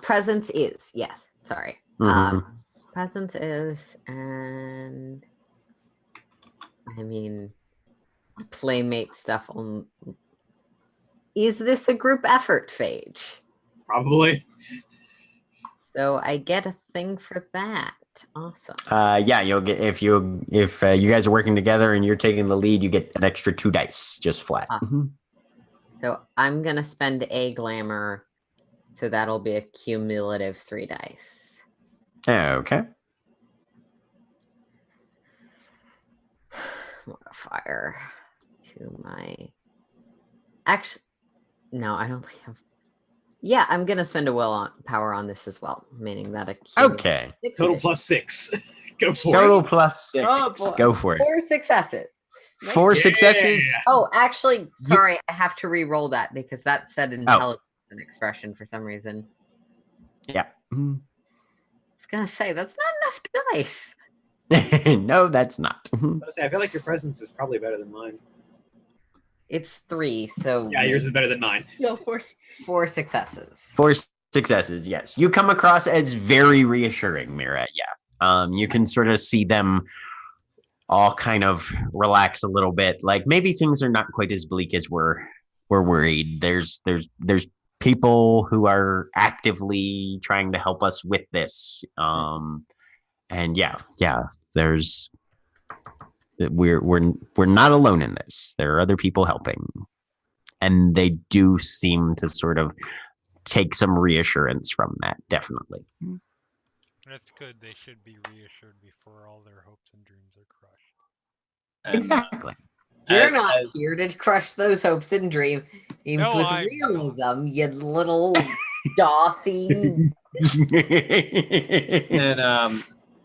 Presence is, yes. Sorry. Mhm. Presence is, and I mean, playmate stuff. Is this a group effort, Phage? probably. So I get a thing for that. Awesome. Yeah, you'll get if you guys are working together and you're taking the lead, you get an extra 2 dice, just flat. So I'm gonna spend a glamour, so that'll be a cumulative 3 dice. Okay. Modifier to my. Actually, no, I only have. Yeah, I'm gonna spend a power on this as well, meaning that Okay. Total plus 6. Go for Total it. plus 6. Oh, boy. Go for it. 4 successes. 4 successes. Oh, actually, sorry, I have to re-roll that because that said intelligence and expression for some reason. Yeah. I was gonna say that's not enough dice. No, that's not. I feel like your presence is probably better than mine. It's 3, so Yeah, yours is better than mine. Go for it. 4 successes. 4 successes, yes. You come across as very reassuring, Mira. Yeah. You can sort of see them all kind of relax a little bit. Like maybe things are not quite as bleak as we're worried. There's people who are actively trying to help us with this. And yeah, there's we're not alone in this. There are other people helping. And they do seem to sort of take some reassurance from that, definitely. That's good. They should be reassured before all their hopes and dreams are crushed. And, Exactly. You're not here to crush those hopes and dreams No, with I'm- realism, you little dothy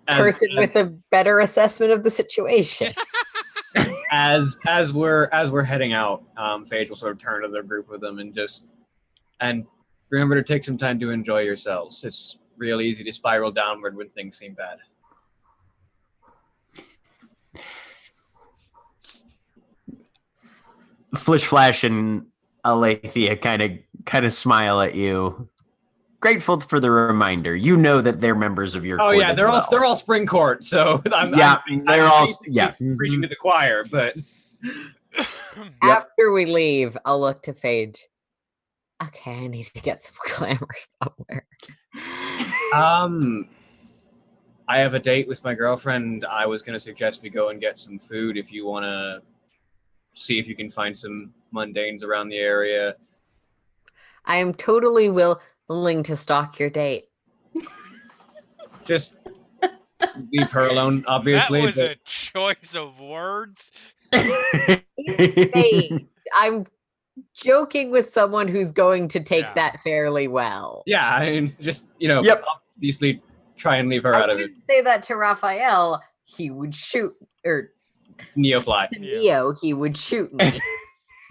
And person with a better assessment of the situation. as we're heading out, Phage will sort of turn to the group with them and remember to take some time to enjoy yourselves. It's real easy to spiral downward when things seem bad. Flish Flash and Alethea kind of smile at you. Grateful for the reminder. You know that they're members of your Oh court yeah, as they're well. all spring court, so I'm preaching to the choir, but After we leave, I'll look to Phage. Okay, I need to get some glamour somewhere. I have a date with my girlfriend. I was going to suggest we go and get some food. If you want to see if you can find some mundanes around the area, I am totally willing to stalk your date. Just leave her alone, obviously. That was but a choice of words. I'm joking with someone who's going to take Yeah. that fairly well. yeah, I mean, just Yep. obviously try and leave her I out of it. wouldn't say that to Raphael. He would shoot, or Neofly. to Neo, he would shoot me.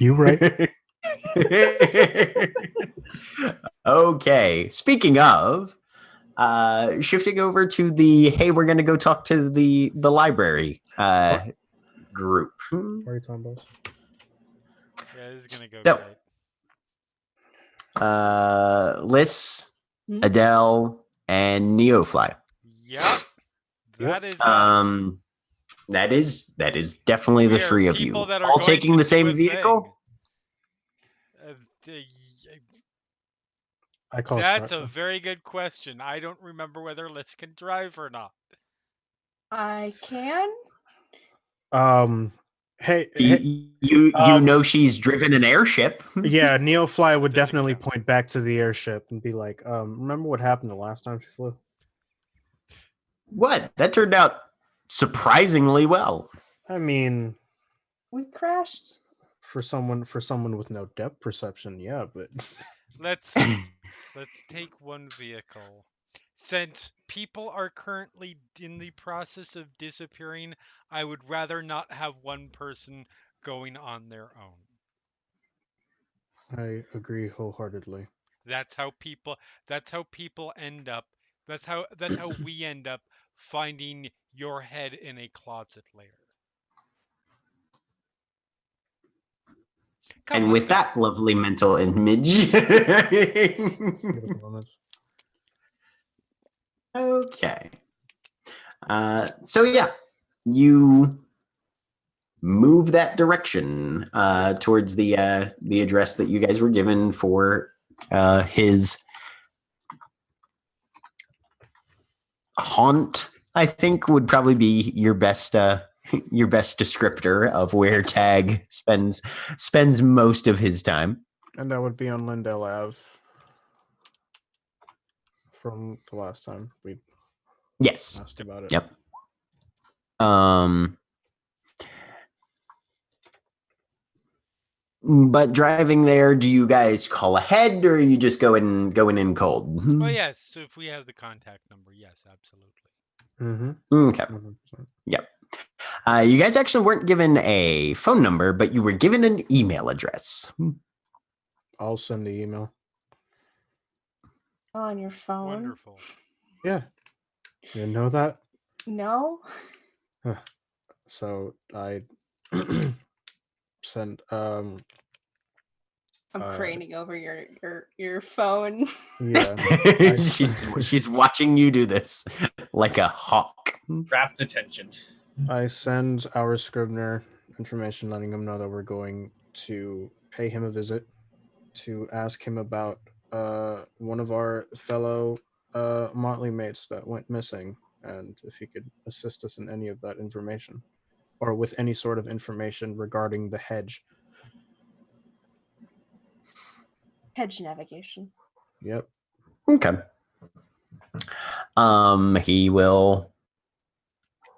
You right? Okay. Speaking of, shifting over to the hey, we're gonna go talk to the library group. Party time, boss. Yeah, this is gonna go So- great. Liz, Hmm? Adele, and Neofly. Yep. That is us. That is definitely the We are three of you, people that are all going taking to the do same a vehicle. thing. I call That's shot. a very good question. I don't remember whether Liz can drive or not. I can. Hey, You know she's driven an airship. yeah, Neofly would Doesn't definitely count. point back to the airship and be like, remember what happened the last time she flew? What? That turned out surprisingly well. I mean, We crashed. for someone with no depth perception, yeah, but Let's take one vehicle. Since people are currently in the process of disappearing, I would rather not have one person going on their own. I agree wholeheartedly. That's how people end up. That's how we end up finding your head in a closet later. Come, And let's with go. that lovely mental image. Okay. So yeah, you move that direction towards the address that you guys were given for his haunt. I think would probably be your best descriptor of where Tag spends most of his time. And that would be on Lindell Ave from the last time we Yes. asked about it. Yep. But driving there, do you guys call ahead or are you just going in cold? Well, yes. So if we have the contact number, yes, absolutely. Mm-hmm. Okay. 100%. Yep. You guys actually weren't given a phone number, but you were given an email address. I'll send the email. On your phone. Wonderful. Yeah. You know that? No. So I send I'm craning over your phone. yeah. she's watching you do this like a hawk. Rapt attention. I send our Scribner information letting him know that we're going to pay him a visit to ask him about one of our fellow Motley mates that went missing, and if he could assist us in any of that information or with any sort of information regarding the hedge. Hedge navigation. Yep. Okay. He will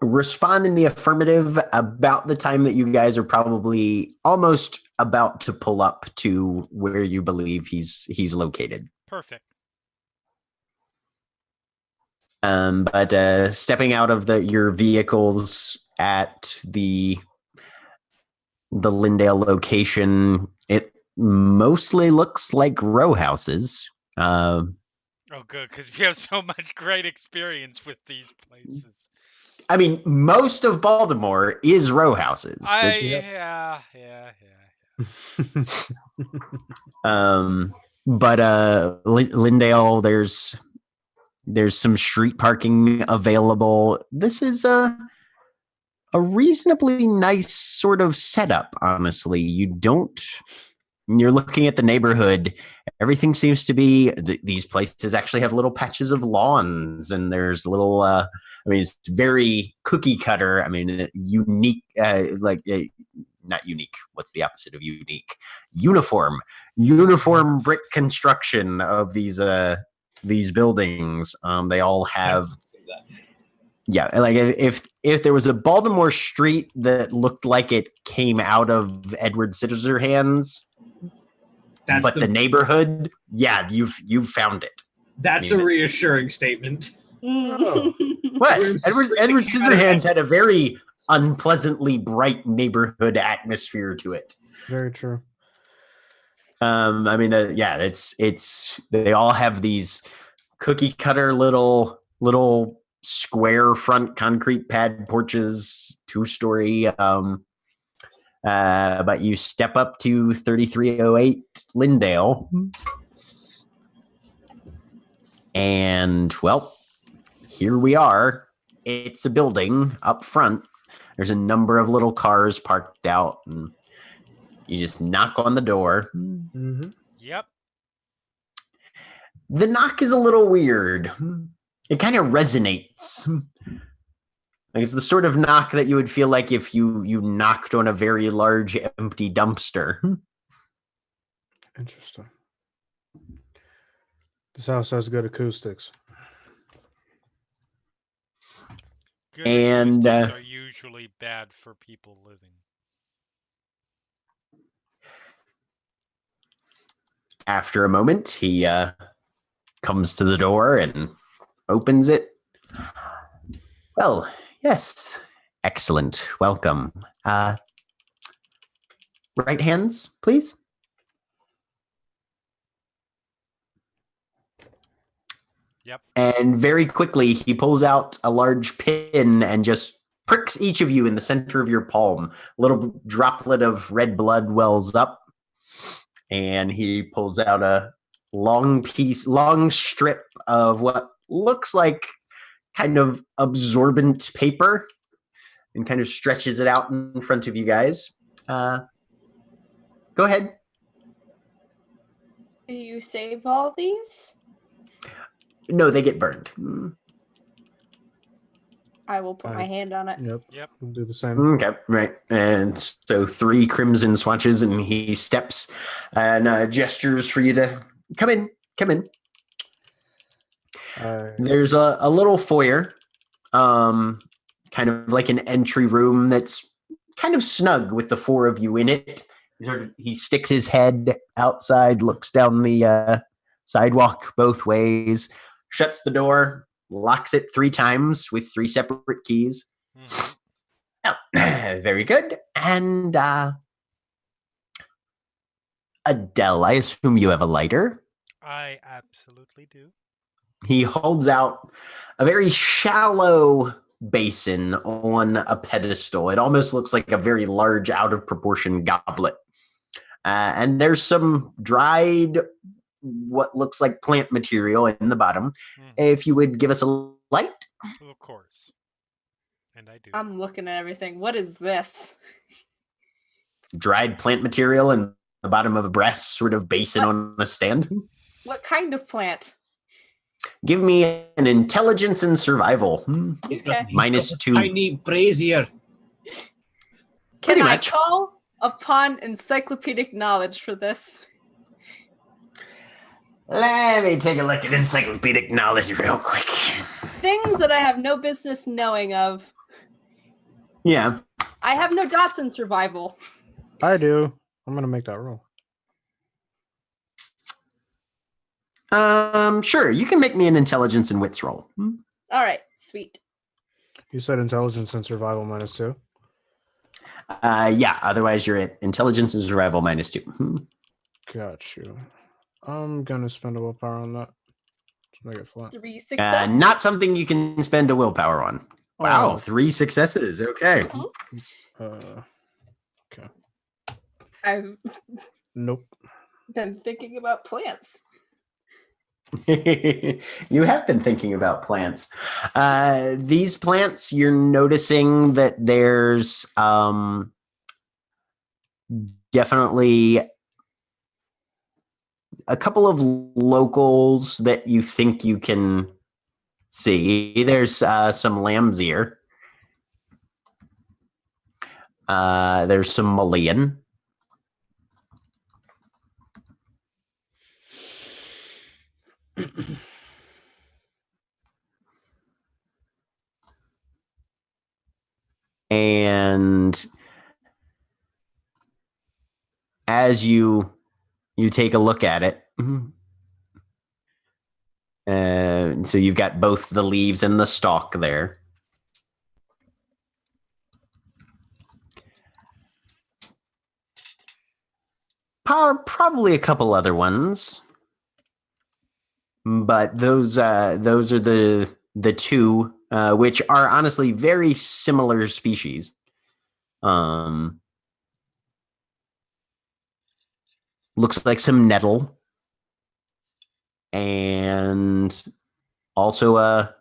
respond in the affirmative about the time that you guys are probably almost about to pull up to where you believe he's located. Perfect. But stepping out of your vehicles at the Lindale location, it mostly looks like row houses. Oh, good, because we have so much great experience with these places. I mean, most of Baltimore is row houses. Yeah. But Lindale, there's some street parking available. This is a reasonably nice sort of setup, honestly. You're looking at the neighborhood, everything seems to be, these places actually have little patches of lawns, and there's little, it's very cookie cutter. I mean, unique, not unique. What's the opposite of unique? Uniform brick construction of these buildings. They all have. Yeah, like if there was a Baltimore street that looked like it came out of Edward Scissorhands, but the neighborhood, yeah, you've found it. That's a reassuring statement. Oh. What? Edward Scissorhands had a very unpleasantly bright neighborhood atmosphere to it. Very true. I mean, it's they all have these cookie cutter little square front concrete pad porches, 2-story. But you step up to 3308 Lindale, and well, here we are. It's a building up front. There's a number of little cars parked out, and you just knock on the door. Mm-hmm. Yep. The knock is a little weird. It kind of resonates. Like it's the sort of knock that you would feel like if you knocked on a very large empty dumpster. Interesting. This house has good acoustics. Good And, acoustics are usually bad for people living. After a moment, he comes to the door and opens it. Well, yes. Excellent. Welcome. Right hands, please. Yep. And very quickly, he pulls out a large pin and just pricks each of you in the center of your palm. A little droplet of red blood wells up, and he pulls out a long strip of what looks like kind of absorbent paper and kind of stretches it out in front of you guys. Go ahead. Do you save all these? No, they get burned. I will put my hand on it. Yep. We'll do the same. Okay, right. And so 3 crimson swatches, and he steps and gestures for you to come in. There's a little foyer, kind of like an entry room that's kind of snug with the 4 of you in it. He sticks his head outside, looks down the sidewalk both ways, shuts the door, locks it 3 times with 3 separate keys. Mm-hmm. Oh, very good. And Adele, I assume you have a lighter. I absolutely do. He holds out a very shallow basin on a pedestal. It almost looks like a very large, out of proportion goblet. And there's some dried, what looks like plant material in the bottom. Mm-hmm. If you would give us a light. Of course. And I do. I'm looking at everything. What is this? Dried plant material in the bottom of a brass sort of basin on a stand. What kind of plant? Give me an intelligence and survival. He's got -2. Tiny brazier. Pretty Can I much. call upon encyclopedic knowledge for this? Let me take a look at encyclopedic knowledge real quick. Things that I have no business knowing of. Yeah. I have no dots in survival. I do. I'm gonna make that roll. Sure. You can make me an intelligence and wits roll. All right, sweet. You said intelligence and survival -2. Yeah. Otherwise, you're at intelligence and survival -2. Got you. I'm gonna spend a willpower on that. Just make it flat. 3 successes. Not something you can spend a willpower on. Wow. Oh. 3 successes. Okay. Okay. I've Nope. been thinking about plants. You have been thinking about plants. These plants, you're noticing that there's definitely a couple of locals that you think you can see. There's some lamb's ear. There's some mullion. And as you take a look at it, so you've got both the leaves and the stalk there. Probably a couple other ones, but those are the two, which are honestly very similar species. Looks like some nettle, and also a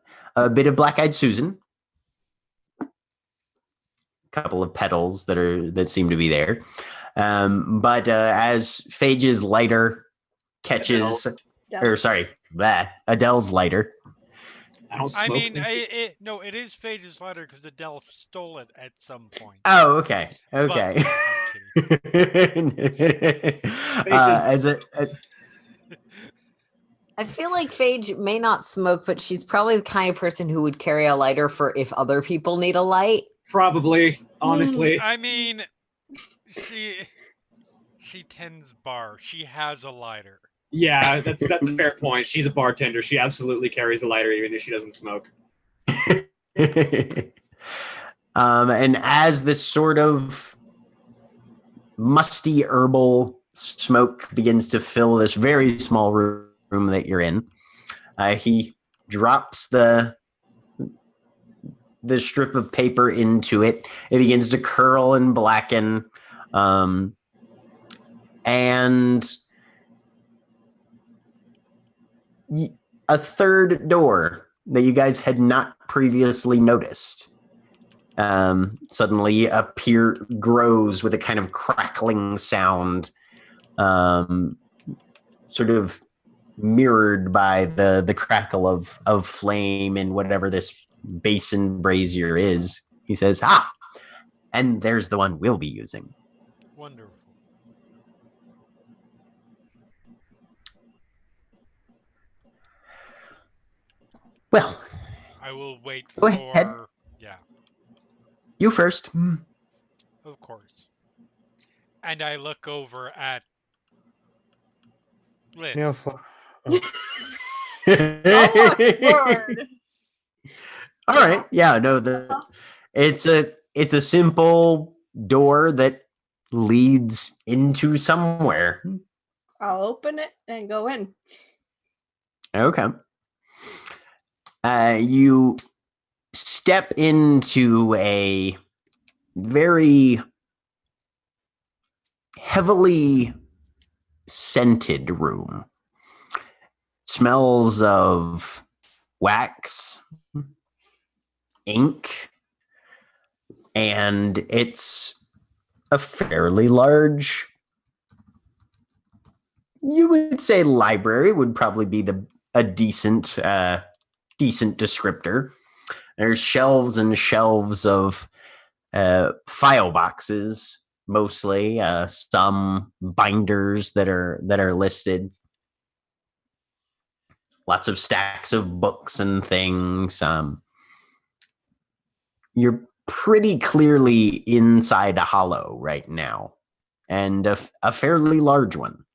bit of black-eyed Susan. A couple of petals that seem to be there. But as Phage's lighter catches, Adele's lighter. I don't smoke. It is Phage's lighter because Adele stole it at some point. Oh, okay. But, I'm kidding. I feel like Phage may not smoke, but she's probably the kind of person who would carry a lighter for if other people need a light. Probably, honestly. I mean, she tends bar. She has a lighter. Yeah, that's a fair point. She's a bartender. She absolutely carries a lighter even if she doesn't smoke. And as this sort of musty herbal smoke begins to fill this very small room that you're in, he drops the strip of paper into it. It begins to curl and blacken, and a third door that you guys had not previously noticed suddenly grows with a kind of crackling sound, sort of mirrored by the crackle of flame in whatever this basin brazier is. He says, and there's the one we'll be using. Wonderful. Well, I will wait go for... ahead. Yeah. You first. Of course. And I look over at Liz. Yeah, All right. Yeah, no, it's a simple door that leads into somewhere. I'll open it and go in. Okay. You step into a very heavily scented room. Smells of wax, ink, and it's a fairly large, you would say library would probably be a decent descriptor. There's shelves and shelves of file boxes, mostly some binders that are listed. Lots of stacks of books and things. You're pretty clearly inside a hollow right now, and a fairly large one.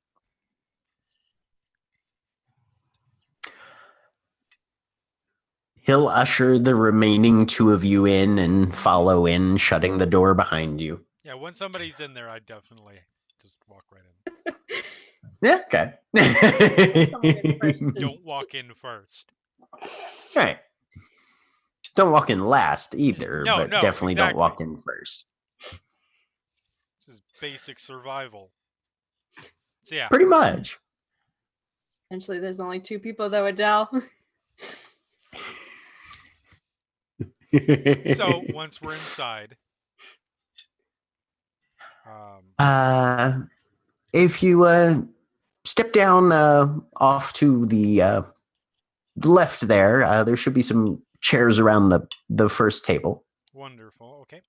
He'll usher the remaining two of you in and follow in, shutting the door behind you. Yeah, when somebody's in there, I definitely just walk right in. Yeah, okay. Don't walk in first. Right. Don't walk in last either, No, but definitely exactly. don't walk in first. This is basic survival. So yeah. Pretty much. Essentially, there's only two people though, Adele. So once we're inside, if you step down off to the left there should be some chairs around the first table. Wonderful. Okay.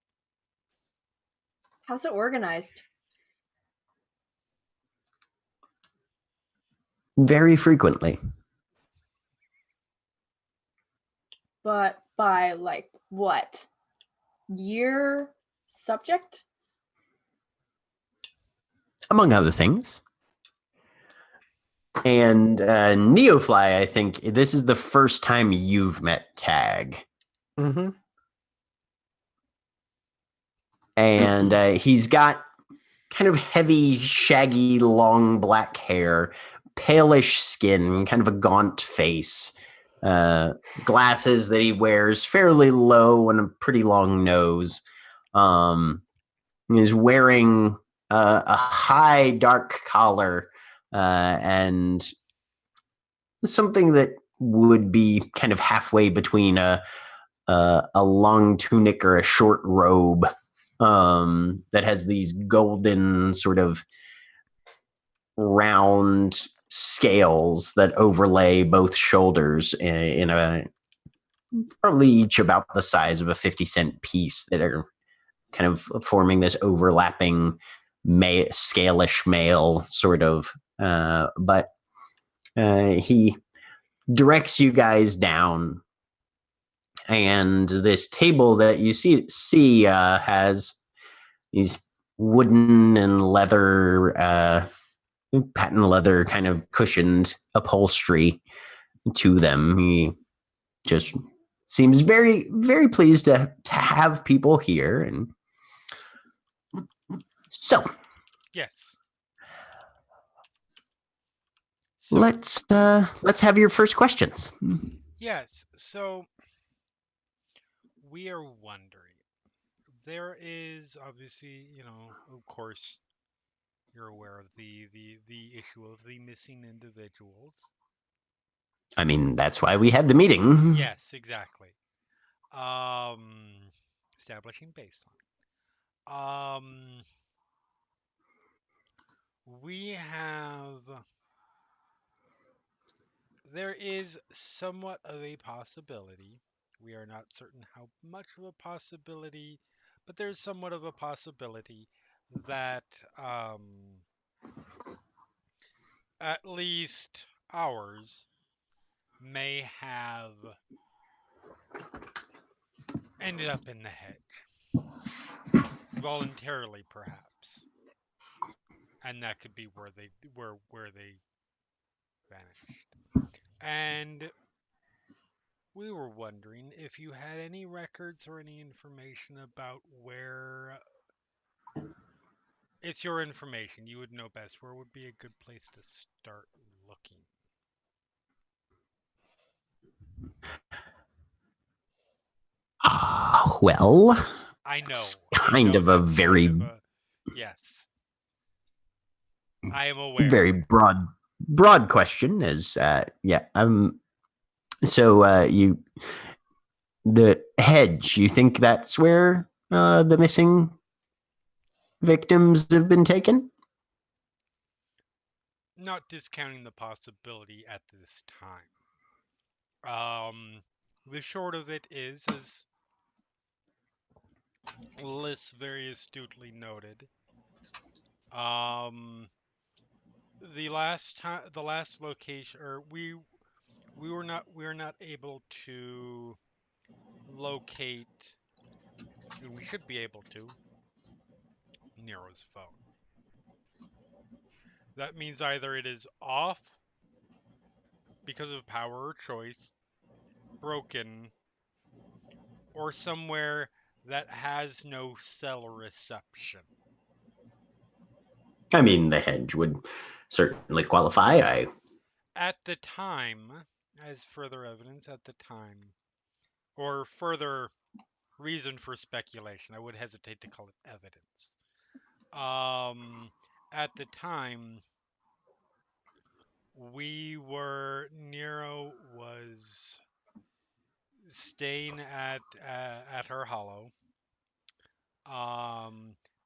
How's it organized? Very frequently. But by like what? Year, subject? Among other things. And Neofly, I think this is the first time you've met Tag. Mm-hmm. And he's got kind of heavy, shaggy, long black hair, palish skin, kind of a gaunt face, glasses that he wears fairly low and a pretty long nose. He's wearing a high, dark collar and something that would be kind of halfway between a long tunic or a short robe that has these golden sort of round scales that overlay both shoulders in a probably each about the size of a 50-cent piece that are kind of forming this overlapping scalish male sort of. But he directs you guys down, and this table that you see has these wooden and leather, patent leather kind of cushioned upholstery to them. He just seems very, very pleased to have people here. And so, Yes. let's have your first questions. Yes. So we are wondering. There is obviously, of course, you're aware of the issue of the missing individuals. I mean, that's why we had the meeting. Yes, exactly. Establishing baseline. We have. There is somewhat of a possibility. We are not certain how much of a possibility, but there's somewhat of a possibility that at least ours may have ended up in the hedge, voluntarily perhaps, and that could be where they vanished. And we were wondering if you had any records or any information about where. It's your information. You would know best. Where would be a good place to start looking? Well, I know. it's I kind know of a that's very, kind of yes. I am aware. very broad question. As yeah, so you the hedge. You think that's where the missing victims have been taken? Not discounting the possibility at this time. The short of it is, as Liz very astutely noted, the last location, or we're not able to locate, and we should be able to, Nero's phone. That means either it is off because of power or choice, broken, or somewhere that has no cell reception. I mean, the hedge would certainly qualify. At the time, as further evidence at the time, or further reason for speculation, I would hesitate to call it evidence. At the time, Nero was staying at her hollow,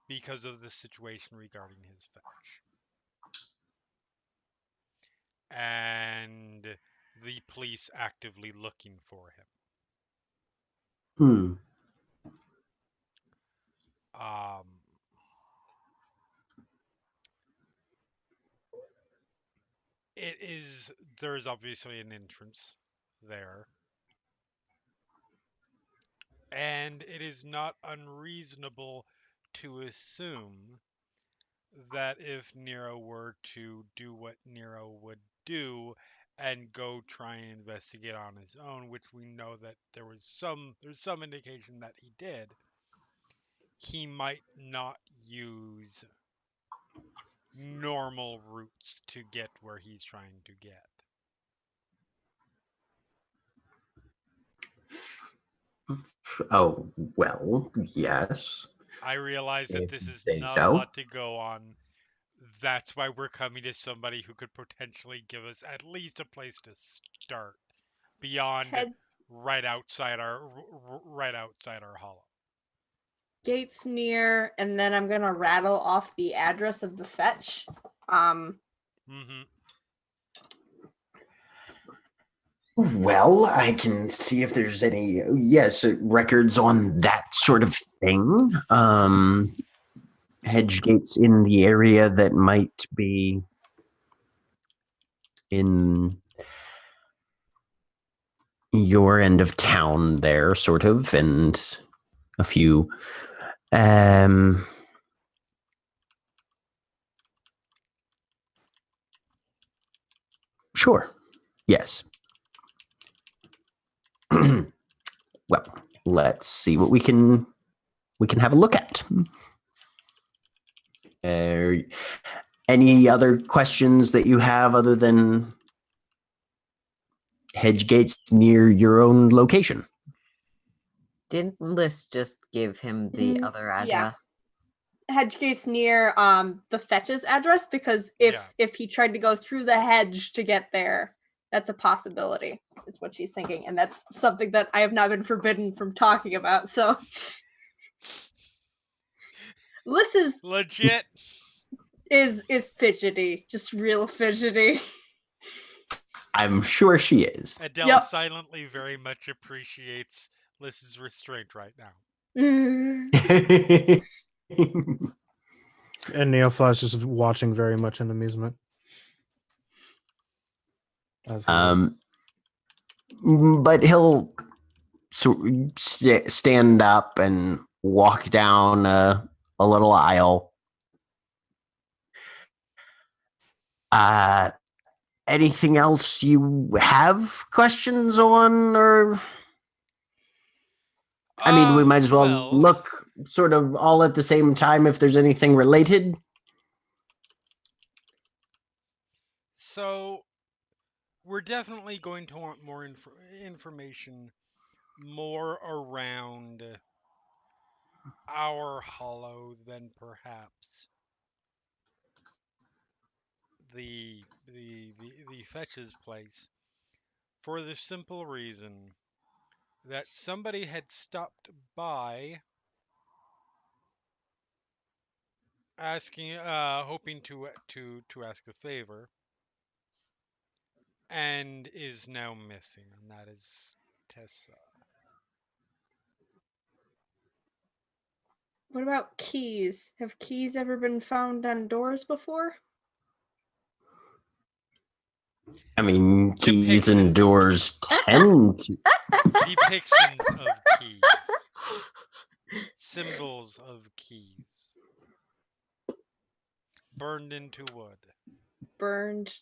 because of the situation regarding his fetch, and the police actively looking for him. Hmm. there's obviously an entrance there, and it is not unreasonable to assume that if Nero were to do what Nero would do and go try and investigate on his own, which we know that there's some indication that he did, he might not use normal routes to get where he's trying to get. Oh, well, yes. I realize that If this you is say not a so. lot to go on. That's why we're coming to somebody who could potentially give us at least a place to start beyond Head right outside our hollow. gates near, and then I'm gonna rattle off the address of the fetch. Mm-hmm. Well, I can see if there's any, yes, records on that sort of thing. Hedge gates in the area that might be in your end of town there, sort of, and a few. Sure. Yes. Well, let's see what we can have a look at. Any other questions that you have other than hedge gates near your own location? Didn't Liz just give him the other Yeah. address? Hedge gates near the fetch's address, because if he tried to go through the hedge to get there, that's a possibility, is what she's thinking, and that's something that I have not been forbidden from talking about. So Liz is legit is fidgety, just real fidgety. I'm sure she is. Adele silently very much appreciates Liz's restraint right now. And Neofly is just watching very much in amusement. But he'll stand up and walk down a little aisle. Anything else you have questions on, or? I mean, we might as well look sort of all at the same time if there's anything related. So, we're definitely going to want more information, more around our hollow than perhaps the fetch's place, for the simple reason that somebody had stopped by asking, hoping to ask a favor, and is now missing, and that is Tessa. What about keys? Have keys ever been found on doors before? I mean, keys and doors tend to. Depictions of keys. Symbols of keys. Burned into wood. Burned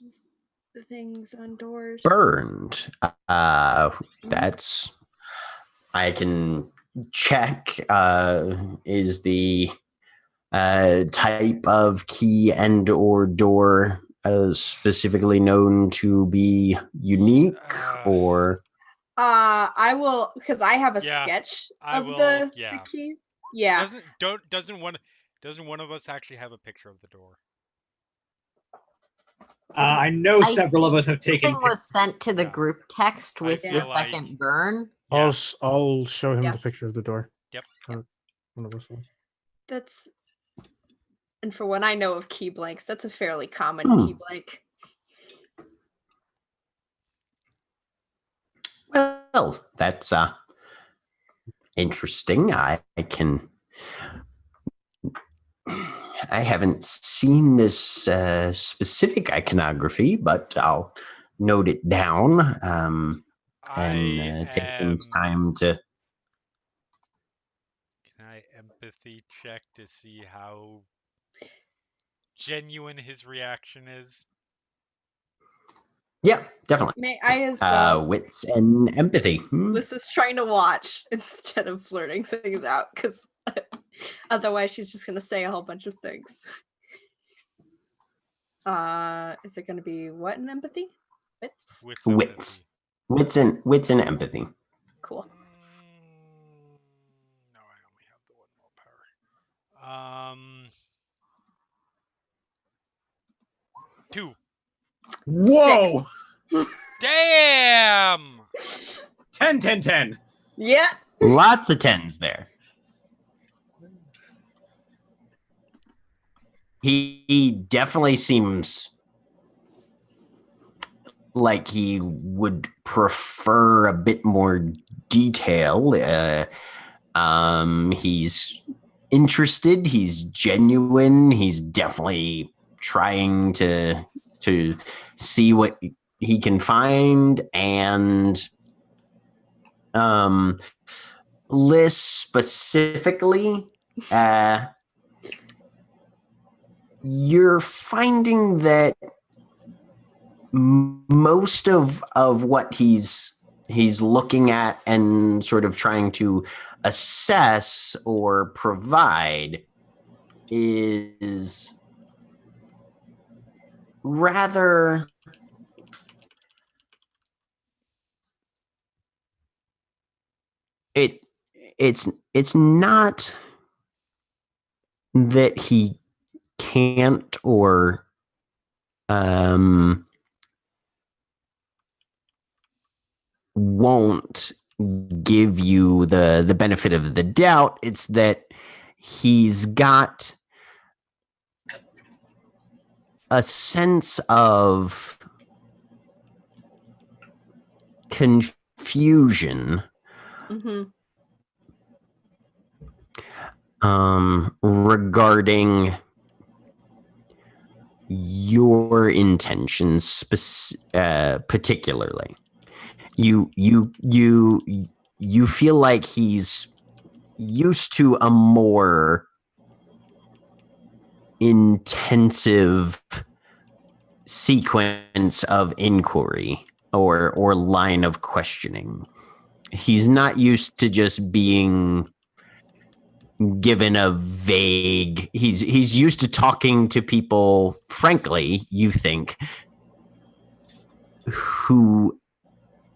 things on doors. Burned. That's. I can check. Is the type of key and or door specifically known to be unique, or? I will, because I have a sketch of the keys. Yeah. Doesn't one of us actually have a picture of the door? I know several of us have taken. It was sent to the group text with the second burn. I'll show him the picture of the door. Yep. One of us will. That's, and for what I know of key blanks, that's a fairly common key blank. Well, that's interesting. I can I haven't seen this specific iconography, but I'll note it down and take some time to. Can I empathy check to see how genuine his reaction is? Yeah, definitely. May I as well? Wits and empathy. Liz is trying to watch instead of flirting things out because otherwise she's just gonna say a whole bunch of things. Is it gonna be what in empathy? Wits? Wits. Wits and empathy. Cool. No, I only have the one willpower. 2. Whoa! Damn! 10, 10, 10. Yeah. Lots of 10s there. He definitely seems like he would prefer a bit more detail. He's interested. He's genuine. He's definitely trying to see what he can find. And Liz specifically, you're finding that most of what he's looking at and sort of trying to assess or provide is rather it's not that he can't or won't give you the benefit of the doubt. It's that he's got a sense of confusion regarding your intentions particularly. You feel like he's used to a more intensive sequence of inquiry or line of questioning. He's not used to just being given a vague. He's used to talking to people, frankly, you think, who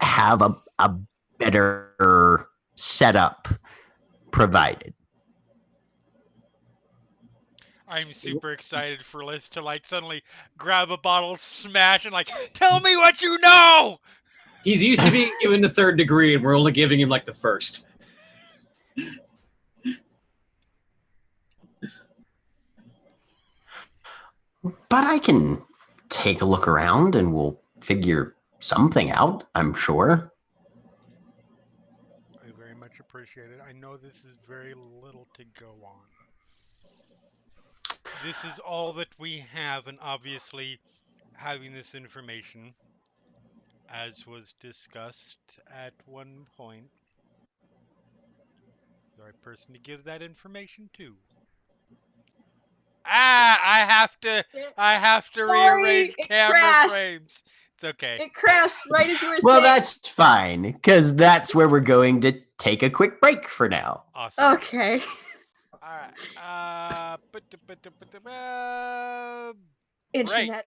have a better setup provided. I'm super excited for Liz to like suddenly grab a bottle, smash, and like, tell me what you know! He's used to being given the 3rd degree, and we're only giving him like the 1st. But I can take a look around and we'll figure something out, I'm sure. I very much appreciate it. I know this is very little to go on. This is all that we have, and obviously having this information, as was discussed at one point, the right person to give that information to. I have to Sorry, rearrange it camera crashed. frames. It's okay. It crashed right as you were Well, saying. that's fine, because that's where we're going to take a quick break for now. Awesome. Okay. All right. Internet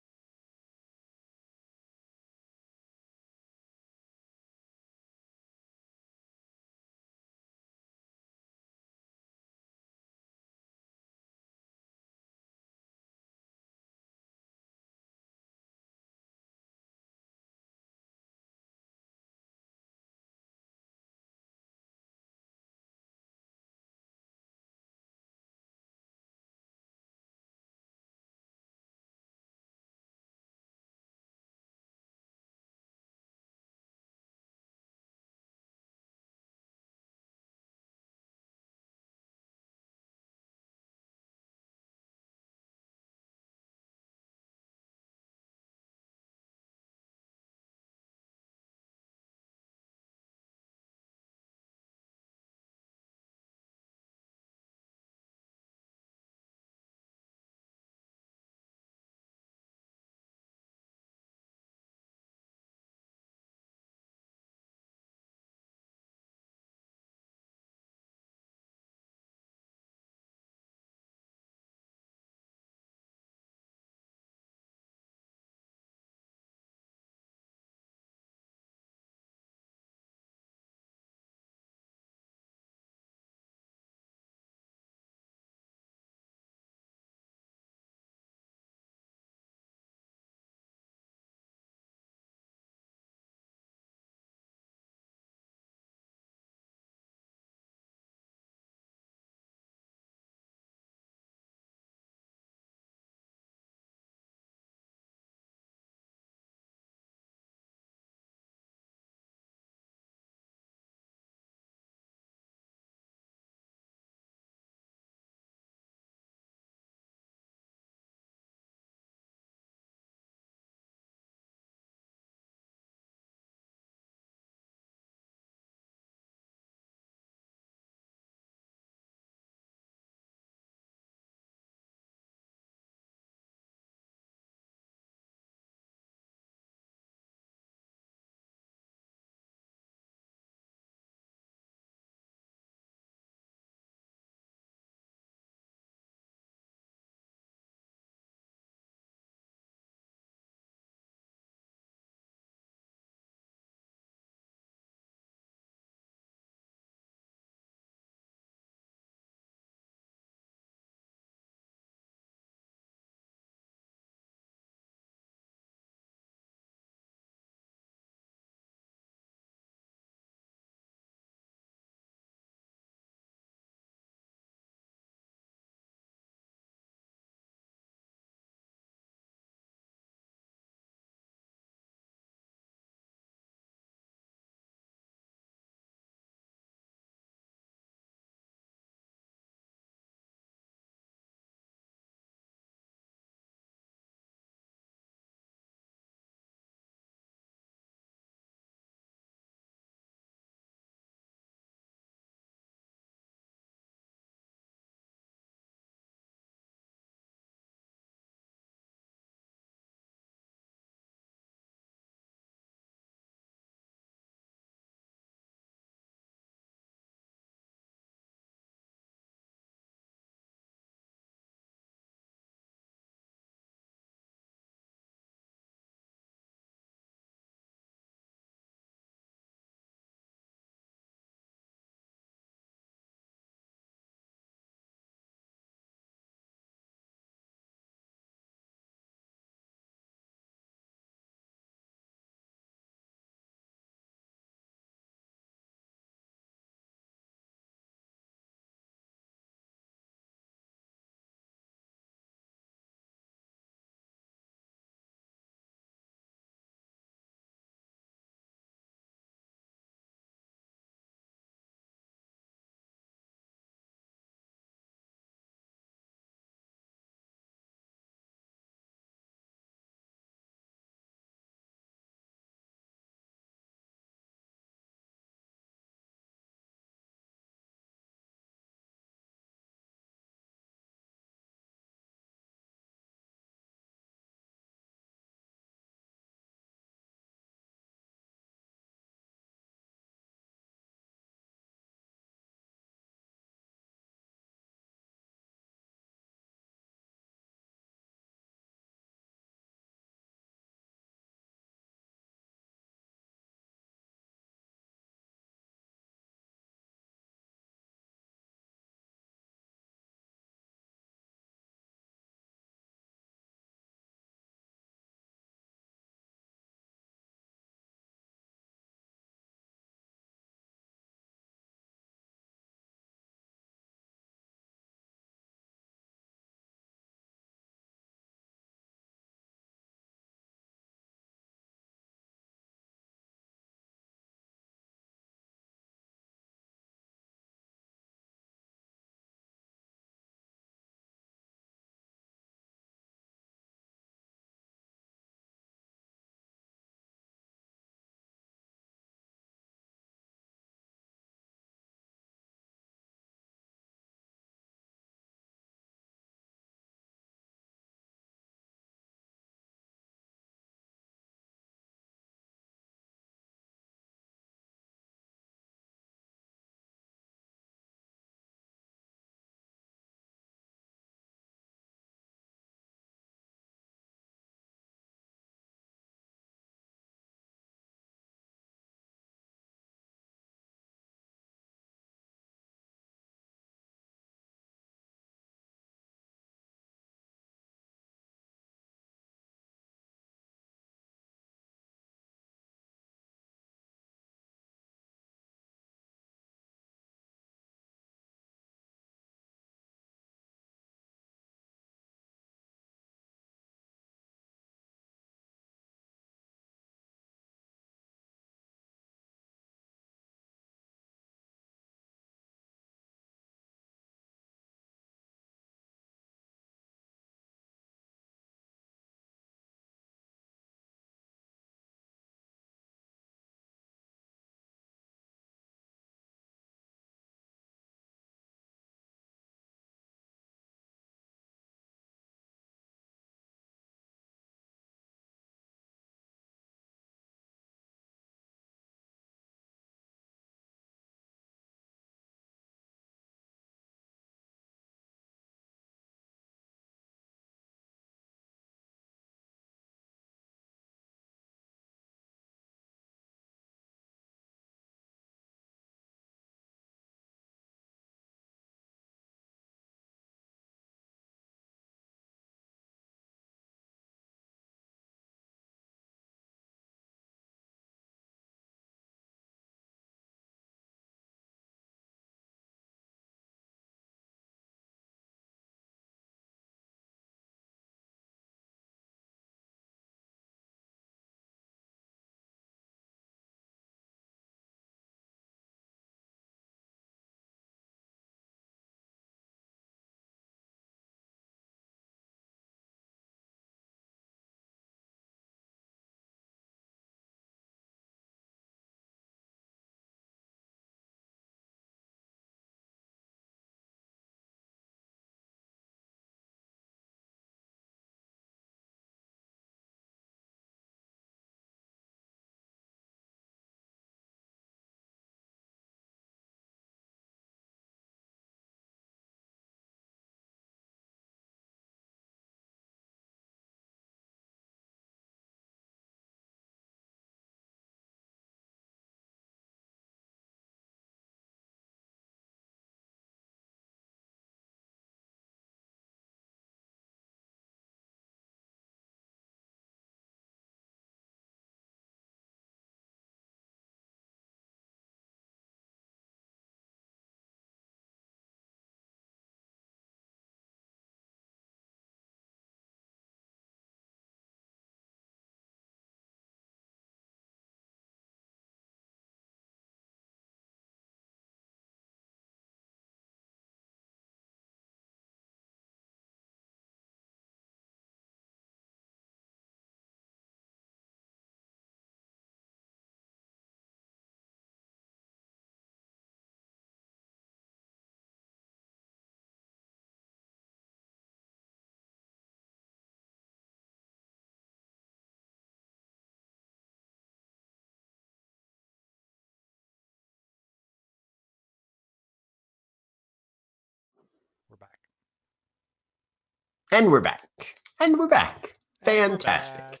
And we're back. And we're back. And we're Fantastic. back.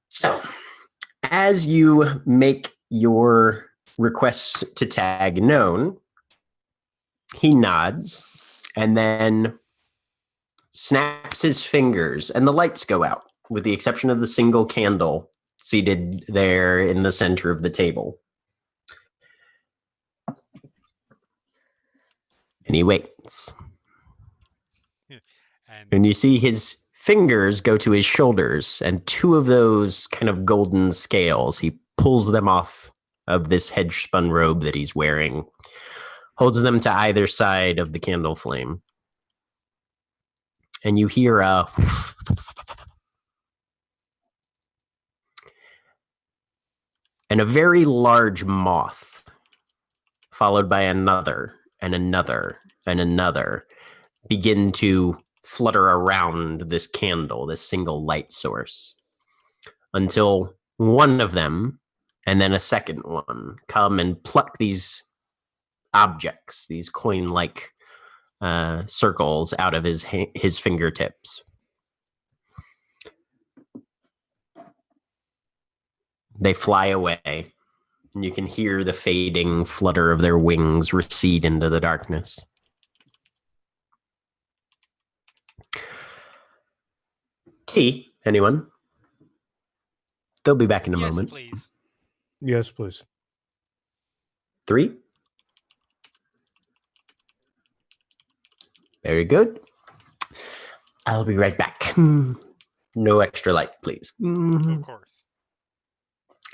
So, as you make your requests to Tag known, he nods and then snaps his fingers, and the lights go out, with the exception of the single candle seated there in the center of the table. And he waits. And you see his fingers go to his shoulders, and two of those kind of golden scales, he pulls them off of this hedge-spun robe that he's wearing, holds them to either side of the candle flame. And you hear a... and a very large moth, followed by another, and another, and another, begin to flutter around this candle, this single light source, until one of them, and then a second one, come and pluck these objects, these coin-like circles out of his fingertips. They fly away, and you can hear the fading flutter of their wings recede into the darkness. Tea, anyone? They'll be back in a moment. Please. Yes, please. 3. Very good. I'll be right back. No extra light, please. Of course.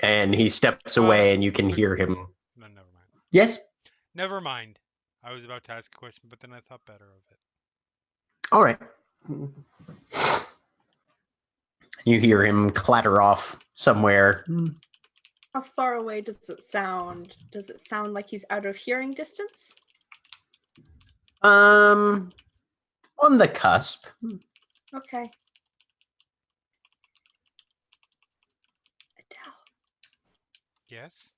And he steps away, and you can hear him. No, never mind. Yes? Never mind. I was about to ask a question, but then I thought better of it. All right. You hear him clatter off somewhere. How far away does it sound? Does it sound like he's out of hearing distance? On the cusp. Okay. Adele, Yes?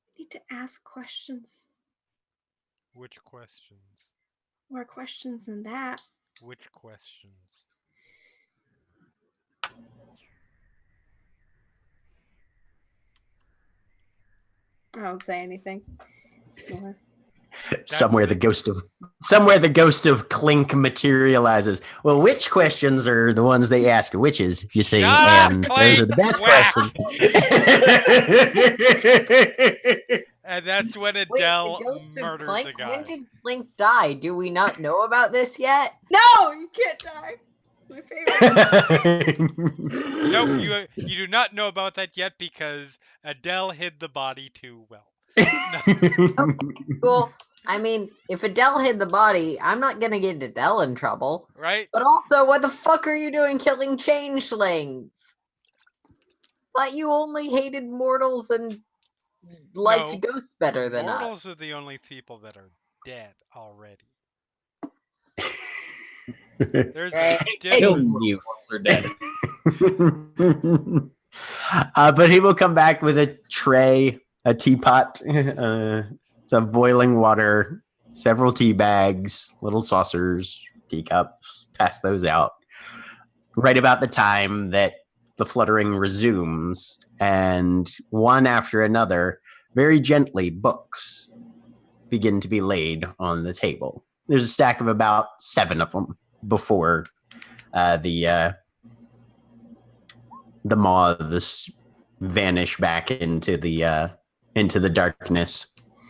I need to ask questions. Which questions? More questions than that. Which questions? I don't say anything. More. Somewhere the ghost of Clink materializes. Well, which questions are the ones they ask witches, you see, Shut up, and Clink! those are the best Whack! questions. And that's when Wait, Adele the ghost of murders Clink? a guy. When did Clink die? Do we not know about this yet? No, you can't die. My favorite. Nope, you do not know about that yet because Adele hid the body too well. Cool. I mean, if Adele hid the body, I'm not gonna get Adele in trouble. Right? But also, what the fuck are you doing killing changelings? Thought you only hated mortals and liked No, ghosts better than us. Mortals are the only people that are dead already. There's a difference. You. Are dead. But he will come back with a tray, a teapot, of boiling water, several tea bags, little saucers, teacups, pass those out. Right about the time that the fluttering resumes, and one after another, very gently, books begin to be laid on the table. There's a stack of about 7 of them before the moths vanish back into the darkness.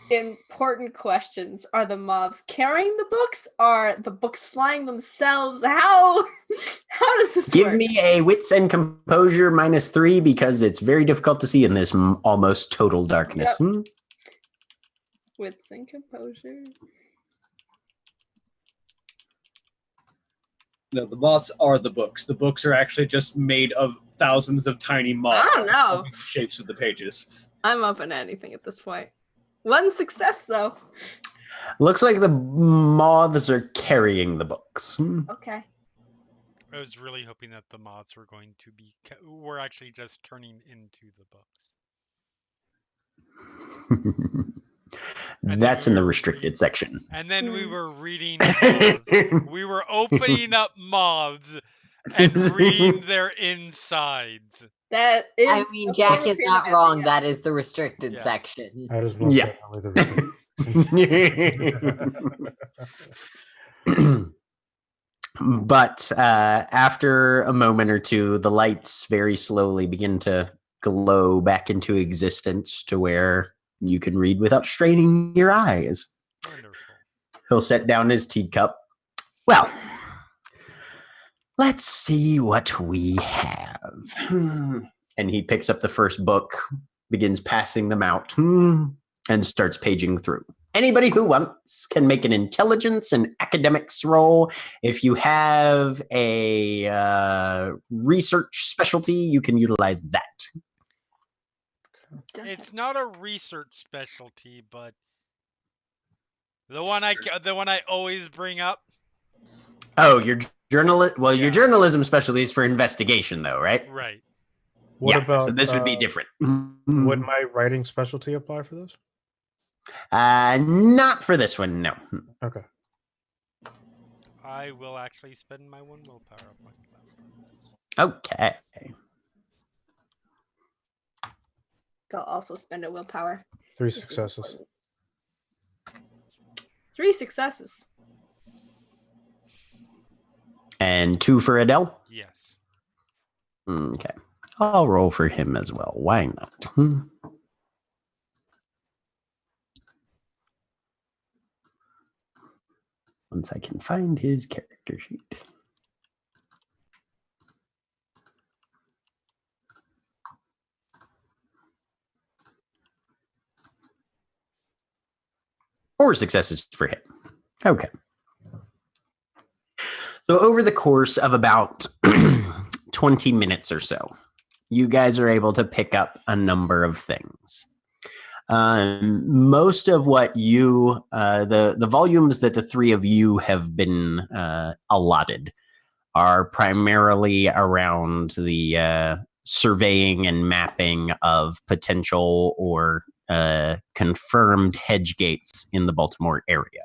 Important questions. Are the moths carrying the books? Are the books flying themselves? How does this Give work? me a wits and composure -3 because it's very difficult to see in this almost total darkness. Yep. Wits and composure. No, the moths are the books. The books are actually just made of thousands of tiny moths. I don't know. of shapes of the pages. I'm open to anything at this point. One success, though. Looks like the moths are carrying the books. Okay. I was really hoping that the moths were going to be were actually just turning into the books. And That's then in we the were restricted section. And then we were reading moths. We were opening up moths and reading their insides. That is. I mean, a Jack form of is not pyramid, wrong. yeah. That is the restricted Yeah. section. That is most Yeah. definitely the restriction. But after a moment or two, the lights very slowly begin to glow back into existence to where you can read without straining your eyes. Wonderful. He'll set down his teacup. Well, let's see what we have. And he picks up the first book, begins passing them out, and starts paging through. Anybody who wants can make an intelligence and academics roll. If you have a research specialty, you can utilize that. It's not a research specialty, but the one I always bring up. Oh, your journalism. Well, your Yeah. journalism specialty is for investigation, though, right? Right. What Yeah, about So this would be different. Would my writing specialty apply for this? Not for this one, no. Okay. I will actually spend my 1 willpower point. Okay. They'll also spend a willpower. 3 This is successes. important. 3 successes. And 2 for Adele? Yes. Okay. I'll roll for him as well. Why not? Once I can find his character sheet. Four successes for him. Okay. So over the course of about 20 minutes or so, you guys are able to pick up a number of things. Most of what you, the volumes that the three of you have been allotted are primarily around the surveying and mapping of potential or confirmed hedge gates in the Baltimore area.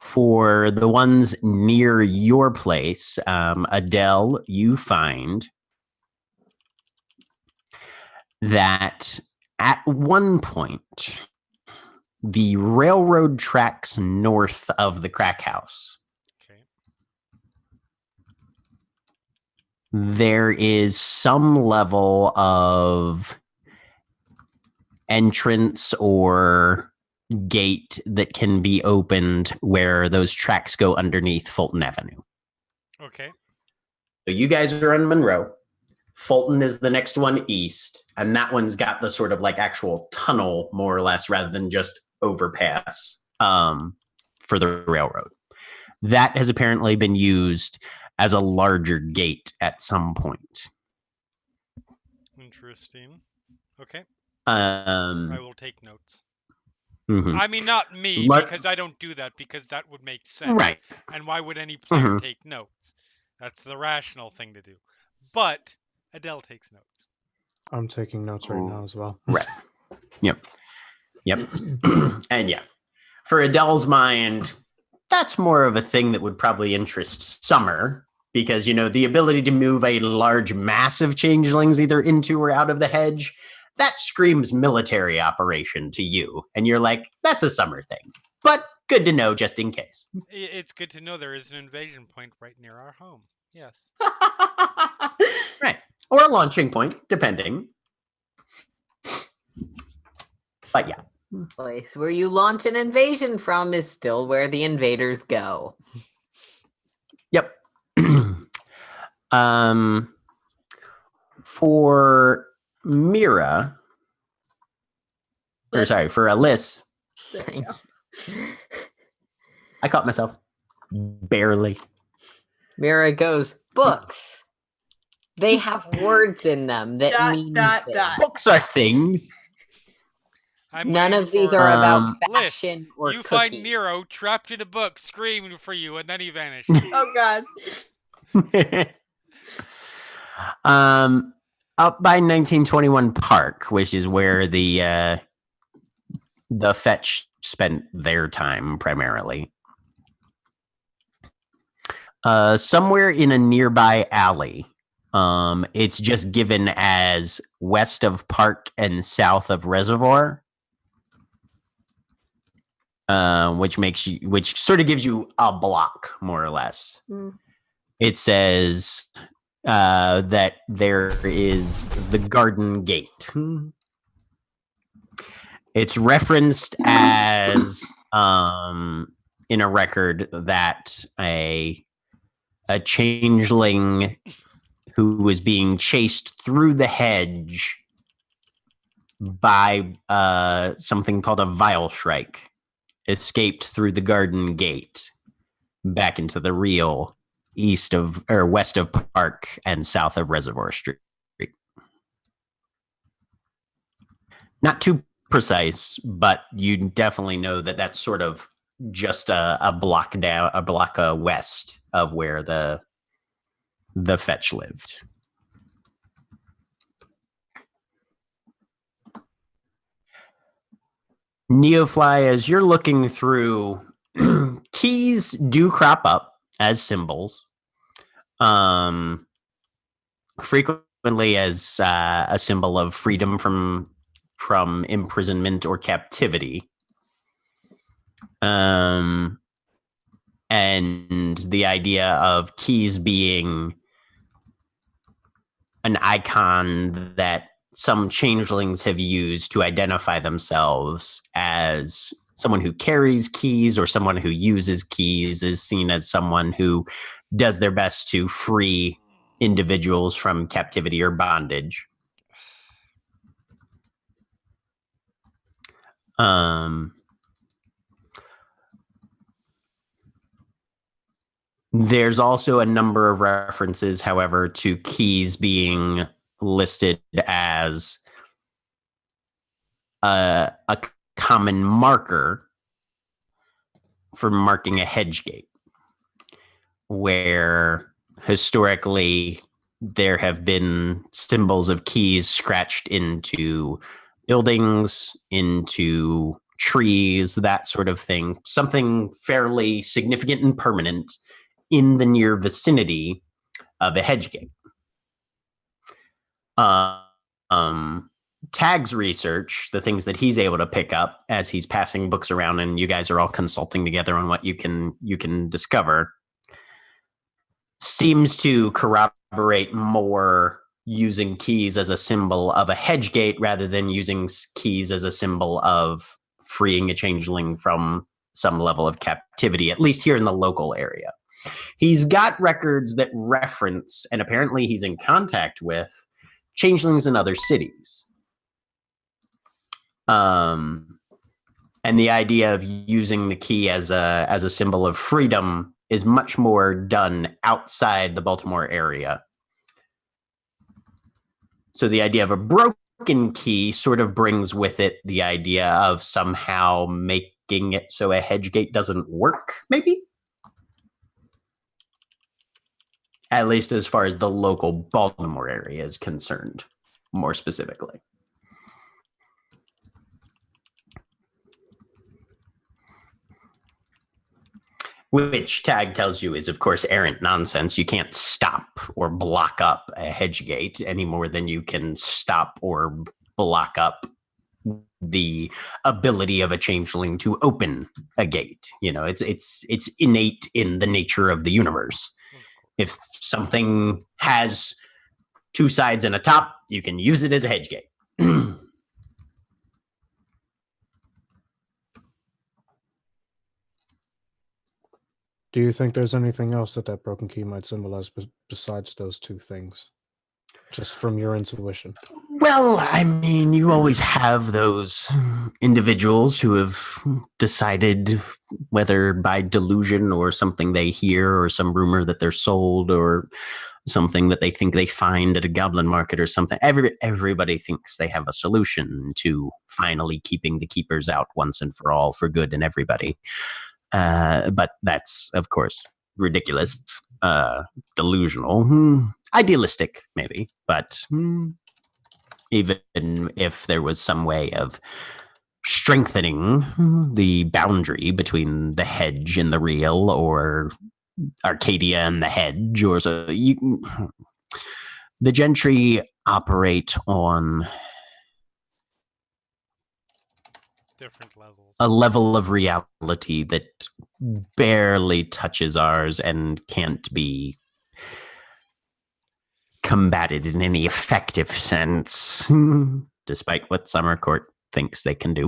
For the ones near your place, Adele, you find that at one point, the railroad tracks north of the crack house, Okay. there is some level of entrance or gate that can be opened where those tracks go underneath Fulton Avenue. Okay. So you guys are on Monroe. Fulton is the next one east, and that one's got the sort of like actual tunnel, more or less, rather than just overpass for the railroad. That has apparently been used as a larger gate at some point. Interesting. Okay. Um, I will take notes. mhm. I mean, not me, Mark- because I don't do that, because that would make sense. Right. And why would any player Mhm. take notes? That's the rational thing to do. But Adele takes notes. I'm taking notes right now as well. Right. Yep. And yeah, for Adele's mind, that's more of a thing that would probably interest Summer, because, you know, the ability to move a large mass of changelings either into or out of the hedge, that screams military operation to you. And you're like, that's a Summer thing. But good to know just in case. It's good to know there is an invasion point right near our home. Yes. Right. Or a launching point, depending. But yeah. Place where you launch an invasion from is still where the invaders go. Yep. For Mira, or sorry, for Alyss, There we go. I caught myself barely. Mira goes, books. They have words in them that Dot, mean dot, things. dot. Books are things. I'm None waiting of these for are Um, about Liz, fashion or you cooking. find Nero trapped in a book, screaming for you, and then he vanishes. Oh God. Up by 1921 Park, which is where the the fetch spent their time primarily. Somewhere in a nearby alley. It's just given as west of Park and south of Reservoir, which sort of gives you a block, more or less. It says that there is the Garden Gate. It's referenced as in a record that a changeling who was being chased through the hedge by something called a Vileshrike escaped through the Garden Gate back into the real west of Park and south of Reservoir Street. Not too precise, but you definitely know that that's sort of just a block west of where the fetch lived. Neofly, as you're looking through, keys do crop up as symbols, frequently as a symbol of freedom from imprisonment or captivity. And the idea of keys being an icon that some changelings have used to identify themselves as someone who carries keys or someone who uses keys is seen as someone who does their best to free individuals from captivity or bondage. There's also a number of references, however, to keys being listed as a common marker for marking a hedge gate, where historically there have been symbols of keys scratched into buildings, into trees, that sort of thing. Something fairly significant and permanent in the near vicinity of a hedge gate. Tag's research, the things that he's able to pick up as he's passing books around and you guys are all consulting together on what you can discover, seems to corroborate more using keys as a symbol of a hedge gate rather than using keys as a symbol of freeing a changeling from some level of captivity, at least here in the local area. He's got records that reference, and apparently he's in contact with, changelings in other cities. And the idea of using the key as a symbol of freedom is much more done outside the Baltimore area. So the idea of a broken key sort of brings with it the idea of somehow making it so a hedge gate doesn't work, maybe? At least as far as the local Baltimore area is concerned, more specifically. Which Tag tells you is, of course, errant nonsense. You can't stop or block up a hedge gate any more than you can stop or block up the ability of a changeling to open a gate. You know, it's innate in the nature of the universe. If something has two sides and a top, you can use it as a hedge gate. Do you think there's anything else that broken key might symbolize besides those two things? Just from your intuition. Well, I mean, you always have those individuals who have decided, whether by delusion or something they hear or some rumor that they're sold or something that they think they find at a goblin market or something. Everybody thinks they have a solution to finally keeping the keepers out once and for all for good and everybody. But that's, of course, ridiculous, delusional, idealistic, maybe. But even if there was some way of strengthening the boundary between the hedge and the real, or Arcadia and the hedge, or so. The gentry operate on Different levels. a level of reality that barely touches ours and can't be combated in any effective sense, despite what Summer Court thinks they can do.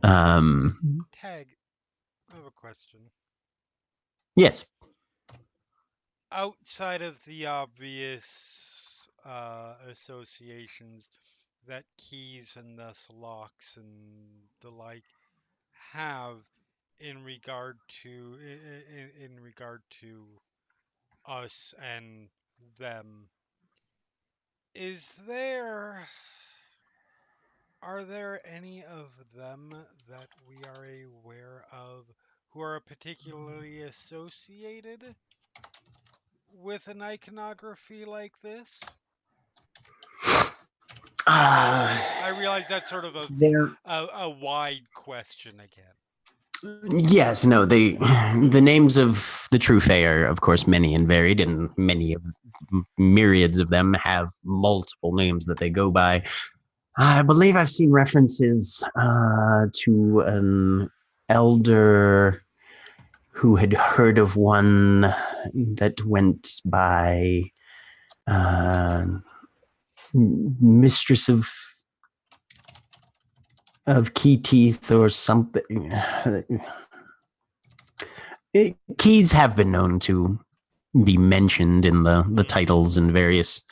Tag, I have a question. Yes. Outside of the obvious associations that keys and thus locks and the like have in regard to in regard to us and them, are there any of them that we are aware of who are particularly associated with an iconography like this? I realize that's sort of a wide question again. Yes, no, the names of the true Fae are, of course, many and varied, and many of myriads of them have multiple names that they go by. I believe I've seen references to an elder who had heard of one that went by Mistress of Key Teeth or something. Keys have been known to be mentioned in the titles and various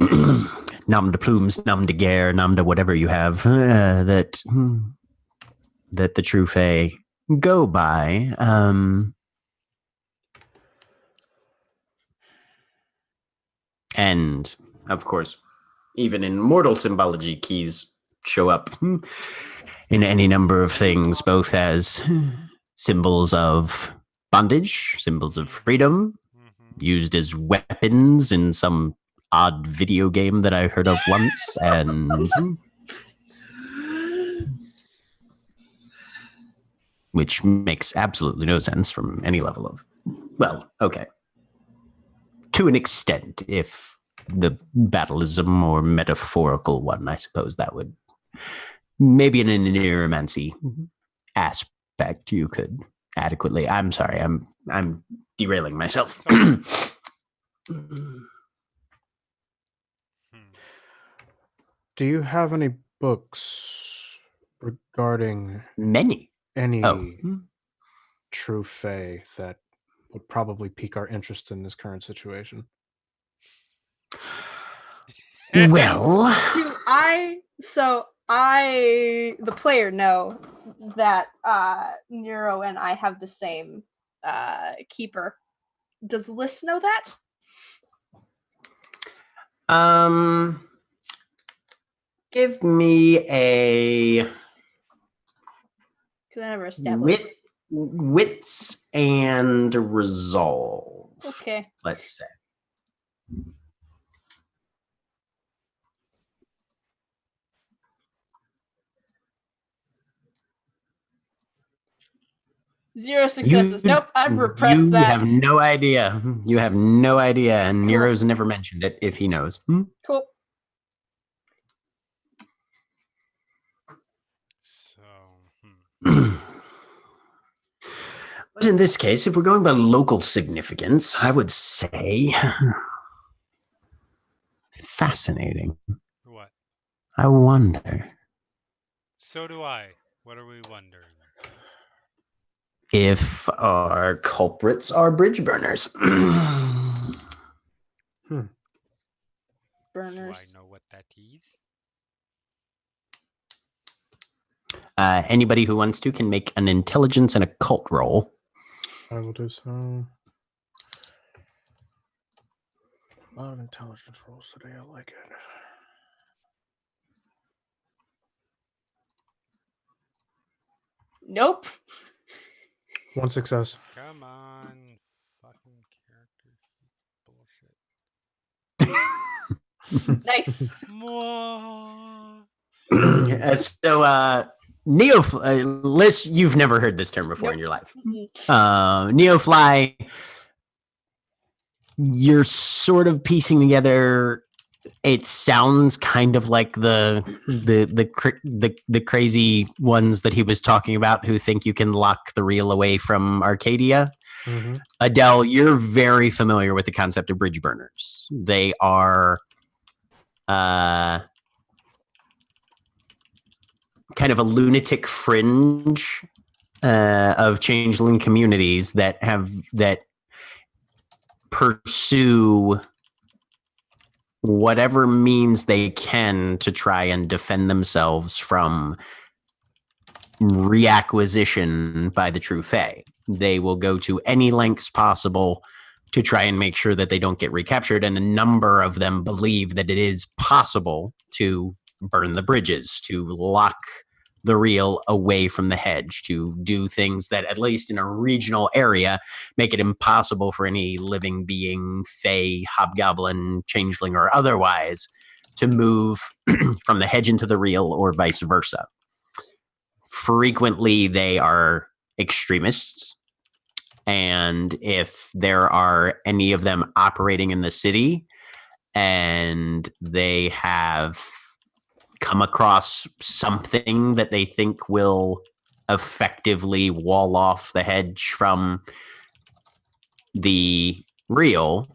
nom de plumes, nom de guerre, nom de whatever you have that the true Fae go by. And of course, even in mortal symbology, keys show up in any number of things, both as symbols of bondage, symbols of freedom, used as weapons in some odd video game that I heard of once, and which makes absolutely no sense from any level of, well, okay, to an extent, if the battle is a more metaphorical one, I suppose that would, maybe in an neuromancy aspect, you could adequately. I'm sorry, I'm derailing myself. Do you have any books regarding Many. any true Fae that would probably pique our interest in this current situation? Well, the player, know that Nero and I have the same keeper. Does Liz know that? Give me a Because I never established. wits and resolve. Okay. Let's say. Zero successes. Nope, I've repressed that. You have no idea. You have no idea, and Cool. Nero's never mentioned it if he knows. Cool. But in this case, if we're going by local significance, I would say fascinating. What? I wonder. So do I. What are we wondering? If our culprits are bridge burners. Burners. Do I know what that is? Anybody who wants to can make an intelligence and occult roll. I will do so. A lot of intelligence rolls today. I like it. Nope. One success. Come on, fucking character bullshit. Nice. Liz, you've never heard this term before in your life. Mhm. Neofly, you're sort of piecing together. It sounds kind of like the crazy ones that he was talking about who think you can lock the real away from Arcadia. Mm-hmm. Adele, you're very familiar with the concept of bridge burners. They are kind of a lunatic fringe of changeling communities that pursue whatever means they can to try and defend themselves from reacquisition by the true Fae. They will go to any lengths possible to try and make sure that they don't get recaptured, and a number of them believe that it is possible to burn the bridges, to lock the real away from the hedge, to do things that, at least in a regional area, make it impossible for any living being, Fae, hobgoblin, changeling, or otherwise, to move from the hedge into the real or vice versa. Frequently, they are extremists. And if there are any of them operating in the city and they have come across something that they think will effectively wall off the hedge from the real,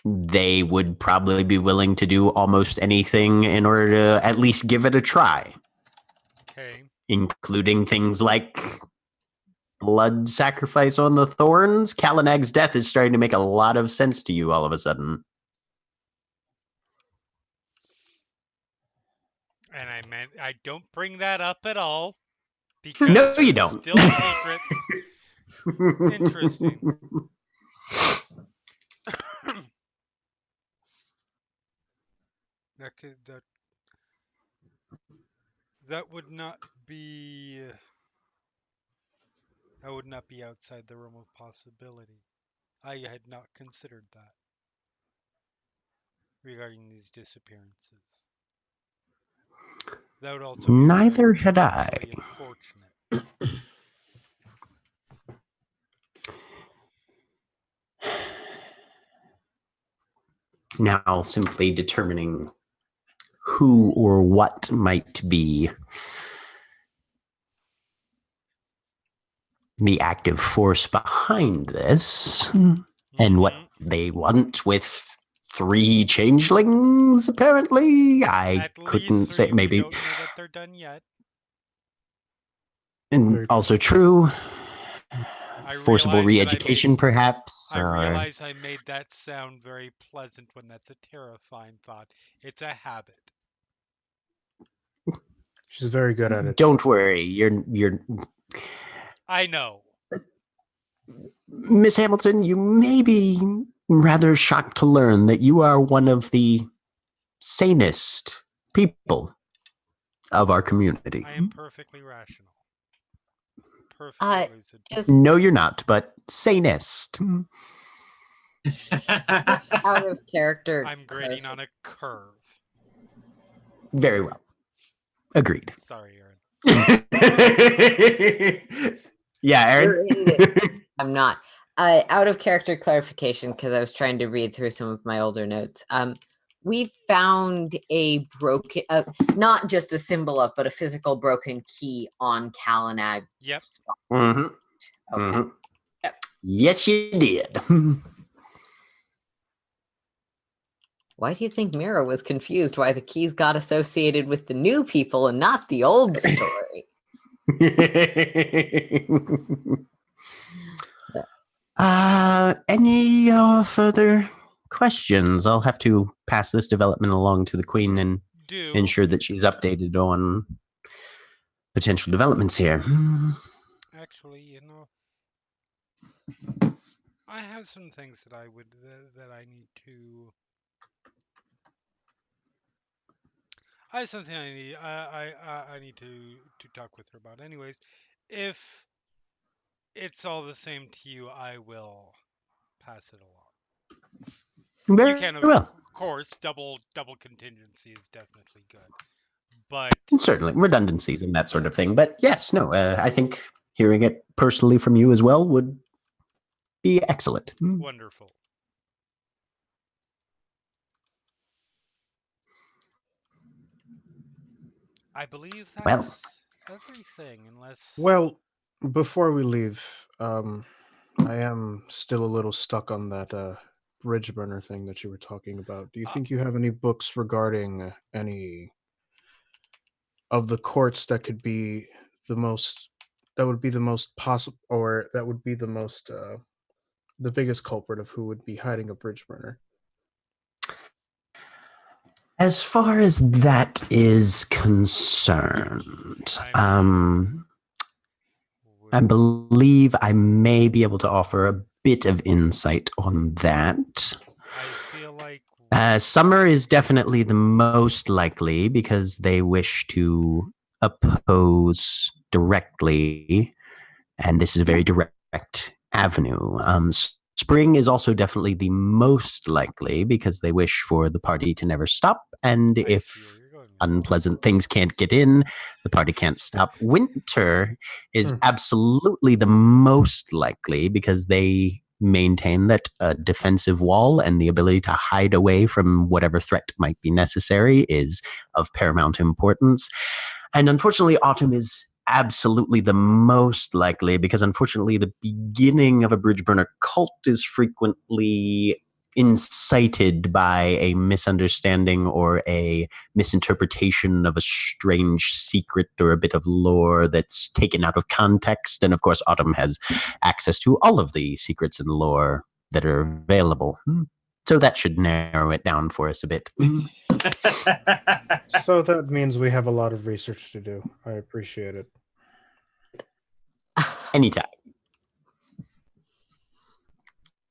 they would probably be willing to do almost anything in order to at least give it a try. Okay. Including things like blood sacrifice on the thorns. Kalanag's death is starting to make a lot of sense to you all of a sudden. And I don't bring that up at all because No, you it's don't. still a secret. Interesting. That would not be outside the realm of possibility. I had not considered that regarding these disappearances. That would also be Neither had I. really unfortunate. Now simply determining who or what might be the active force behind this and what they want with 3 changelings, apparently. I At couldn't least say. 3, Maybe. we don't know that they're done yet. And also true. I Forcible realize that re-education, perhaps. I realize I made that sound very pleasant when that's a terrifying thought. It's a habit. She's very good at it. Don't worry, you're. I know. Miss Hamilton, you may be rather shocked to learn that you are one of the sanest people of our community. I am perfectly rational. Perfectly lucid. No, you're not, but sanest. Out of character. I'm grading on a curve. Very well. Agreed. Sorry, Aaron. Yeah, Aaron. I'm not. Out of character clarification, because I was trying to read through some of my older notes. We found a broken, not just a symbol of, but a physical broken key on Kalanag. Yep. Mm-hmm. Okay. Mm-hmm. Yep. Yes, you did. Why do you think Mira was confused why the keys got associated with the new people and not the old story? Any further questions? I'll have to pass this development along to the Queen and ensure that she's updated on potential developments here. Actually, I have some things that I need to. I have something I need to talk with her about. Anyways, if it's all the same to you, I will pass it along. Very you can, well. Of course, double contingency is definitely good. But Certainly, redundancies and that sort of thing. But yes, no, I think hearing it personally from you as well would be excellent. wonderful. I believe that's Well. everything, unless... Well, before we leave, I am still a little stuck on that bridge burner thing that you were talking about. Do you think you have any books regarding any of the courts that could be the most, that would be the most possible, or that would be the most, the biggest culprit of who would be hiding a bridge burner? As far as that is concerned, I believe I may be able to offer a bit of insight on that. I feel like Summer is definitely the most likely because they wish to oppose directly, and this is a very direct avenue. Spring is also definitely the most likely because they wish for the party to never stop, and if unpleasant things can't get in, the party can't stop. Winter is absolutely the most likely because they maintain that a defensive wall and the ability to hide away from whatever threat might be necessary is of paramount importance. And unfortunately, autumn is absolutely the most likely because unfortunately the beginning of a bridge burner cult is frequently incited by a misunderstanding or a misinterpretation of a strange secret or a bit of lore that's taken out of context. And of course, Autumn has access to all of the secrets and lore that are available. So that should narrow it down for us a bit. So that means we have a lot of research to do. I appreciate it. Anytime.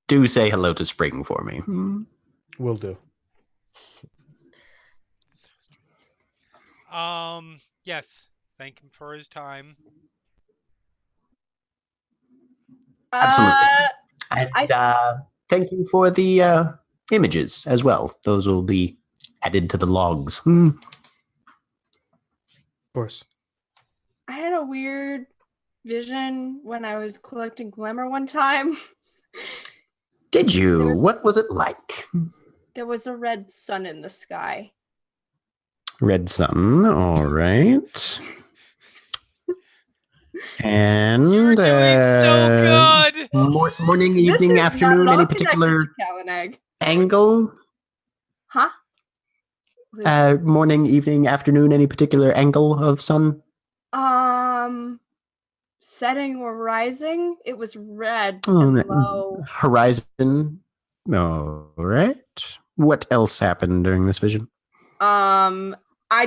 Do say hello to Spring for me. Will do. Yes. Thank him for his time. Absolutely. And thank you for the images as well. Those will be added to the logs. Of course. I had a weird vision when I was collecting glamour one time. Did you? What was it like? There was a red sun in the sky. Red sun, all right. And You're doing so good. Morning, evening, afternoon, any particular angle? Huh? Morning, evening, afternoon, any particular angle of sun? Setting or rising. It was red and low. Horizon. All right. What else happened during this vision? I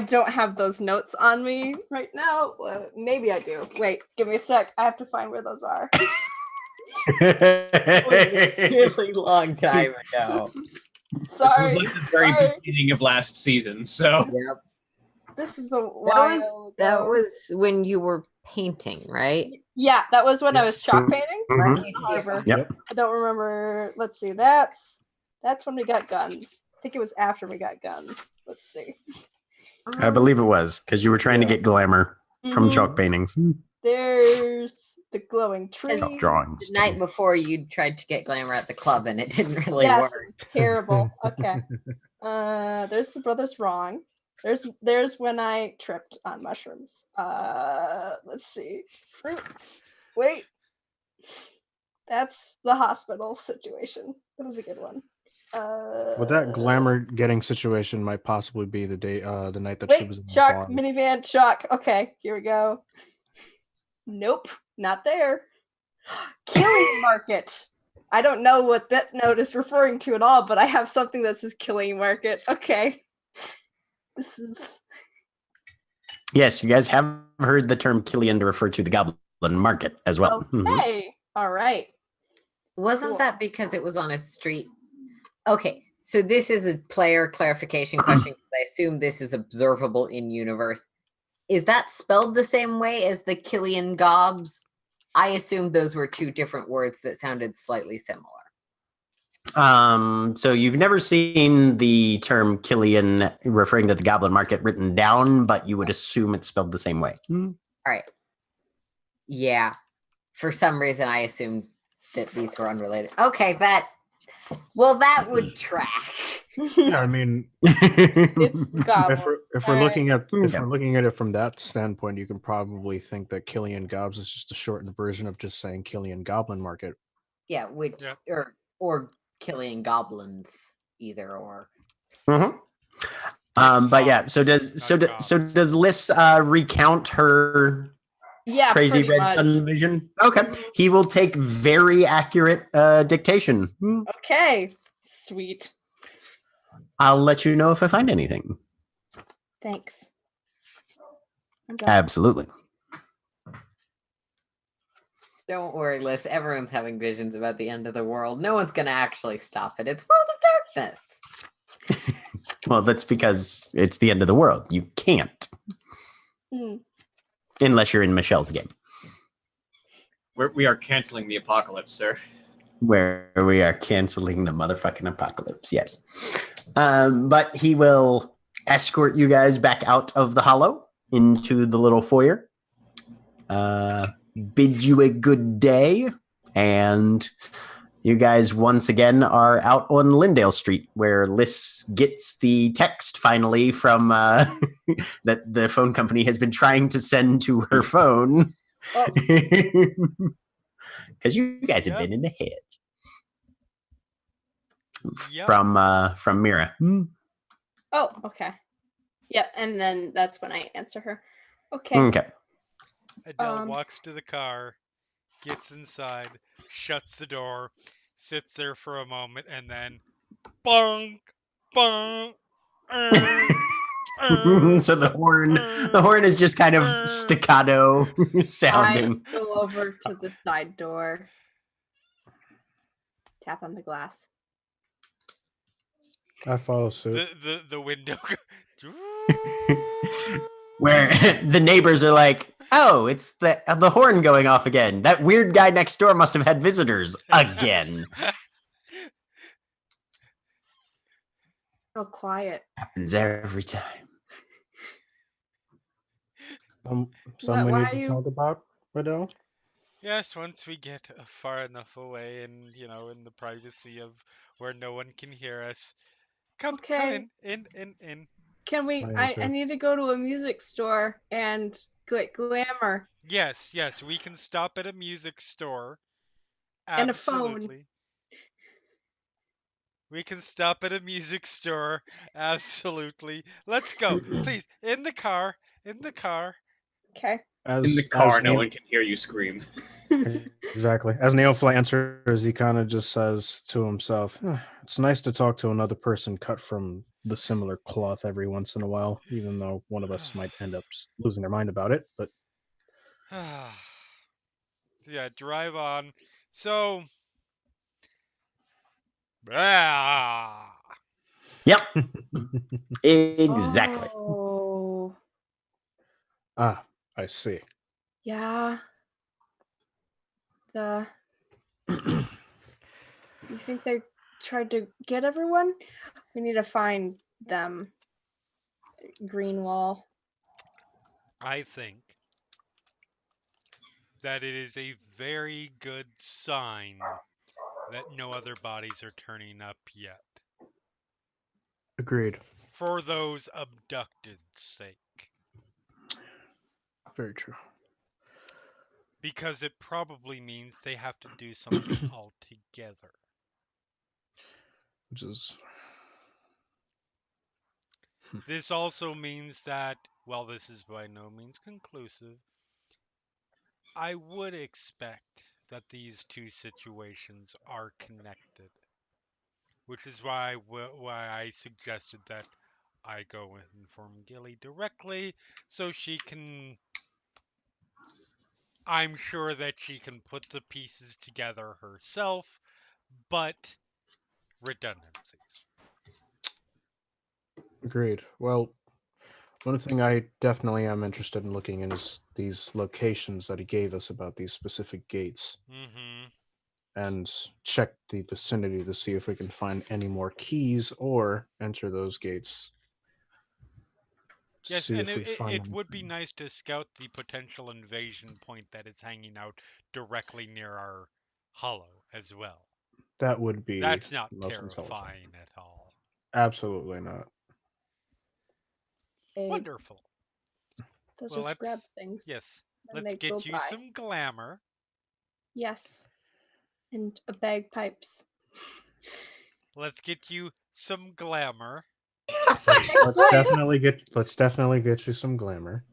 don't have those notes on me right now. Maybe I do. Wait, give me a sec. I have to find where those are. It was a really long time ago. Sorry. This was like the very beginning of last season, so. Yep. This is a while that was when you were painting, right? Yeah, that was when I was chalk painting. Mm-hmm. Yep. I don't remember. Let's see. That's when we got guns. I think it was after we got guns. Let's see. I believe it was because you were trying to get glamour from chalk paintings. There's the glowing tree. Drawings. The night before you tried to get glamour at the club and it didn't really work. Terrible. Okay. There's the brothers wrong. There's when I tripped on mushrooms. Let's see. Fruit. Wait. That's the hospital situation. That was a good one. Well, that glamour getting situation might possibly be the day, the night that she was in the Shock, barn. minivan, shock. Okay, here we go. Nope, not there. Killing market. I don't know what that note is referring to at all, but I have something that says killing market. Okay. This is... Yes, you guys have heard the term Killian to refer to the goblin market as well. Okay, all right. Wasn't that because it was on a street? Okay, so this is a player clarification question. I assume this is observable in universe. Is that spelled the same way as the Killian gobs? I assumed those were two different words that sounded slightly similar. So you've never seen the term Killian referring to the goblin market written down, but you would assume it's spelled the same way. All right. Yeah. For some reason, I assumed that these were unrelated. Okay, that would track. Yeah, I mean, It's goblin. if we're All looking at Okay. it from that standpoint, you can probably think that Killian Gobs is just a shortened version of just saying Killian Goblin Market. Yeah, which Yeah. or killing goblins, either or. Mm-hmm. But yeah, so does Liz recount her Yeah, crazy pretty red much. sun vision? Okay, he will take very accurate dictation. Okay, sweet. I'll let you know if I find anything. Thanks. I'm done. Absolutely. Don't worry, Liz. Everyone's having visions about the end of the world. No one's gonna actually stop it. It's World of Darkness. Well, that's because it's the end of the world. You can't. Unless you're in Michelle's game. We are canceling the apocalypse, sir. Where we are canceling the motherfucking apocalypse, yes. But he will escort you guys back out of the hollow into the little foyer. Bid you a good day, and you guys once again are out on Lindale Street, where Liz gets the text finally from that the phone company has been trying to send to her phone. Because you guys have been in the hedge. Yep. From Mira. Oh, okay. Yep, and then that's when I answer her. Okay. Okay. Adele walks to the car, gets inside, shuts the door, sits there for a moment, and then bonk, bonk. So the horn is just kind of staccato sounding. I go over to the side door, tap on the glass. I follow suit. The window. Where the neighbors are like, "Oh, it's the horn going off again. That weird guy next door must have had visitors again." Oh, quiet. Happens every time. Some we Why need are to you- talk about, Adele? Yes, once we get far enough away and, in the privacy of where no one can hear us. Come Okay. in. Can we? I need to go to a music store and get glamour. Yes, we can stop at a music store. And a phone. Absolutely. We can stop at a music store. Absolutely. Let's go. Please, in the car. Okay. In the car, no one can hear you scream. Exactly. As Neofly answers, he kind of just says to himself, it's nice to talk to another person cut from the similar cloth every once in a while, even though one of us might end up just losing their mind about it. But yeah, drive on. So, Yep. Exactly. Oh. I see. Yeah. You think they tried to get everyone? We need to find them. Greenwall. I think that it is a very good sign that no other bodies are turning up yet. Agreed. For those abducted's sake. Very true. Because it probably means they have to do something altogether. Which is... This also means that, while this is by no means conclusive, I would expect that these two situations are connected. Which is why I suggested that I go and inform Gilly directly, so she can... I'm sure that she can put the pieces together herself, but redundancies. Agreed. Well, one thing I definitely am interested in looking in is these locations that he gave us about these specific gates. Mm-hmm. and check the vicinity to see if we can find any more keys or enter those gates. Yes, See and if we find it would be anything. nice to scout the potential invasion point that is hanging out directly near our hollow as well. That would be That's not most intelligent. terrifying at all. Absolutely not. Wonderful. They'll Well, just grab let's things. yes, when let's they go get you by. some glamour. Yes. And a bagpipes. Let's get you some glamour. Let's definitely get you some glamour.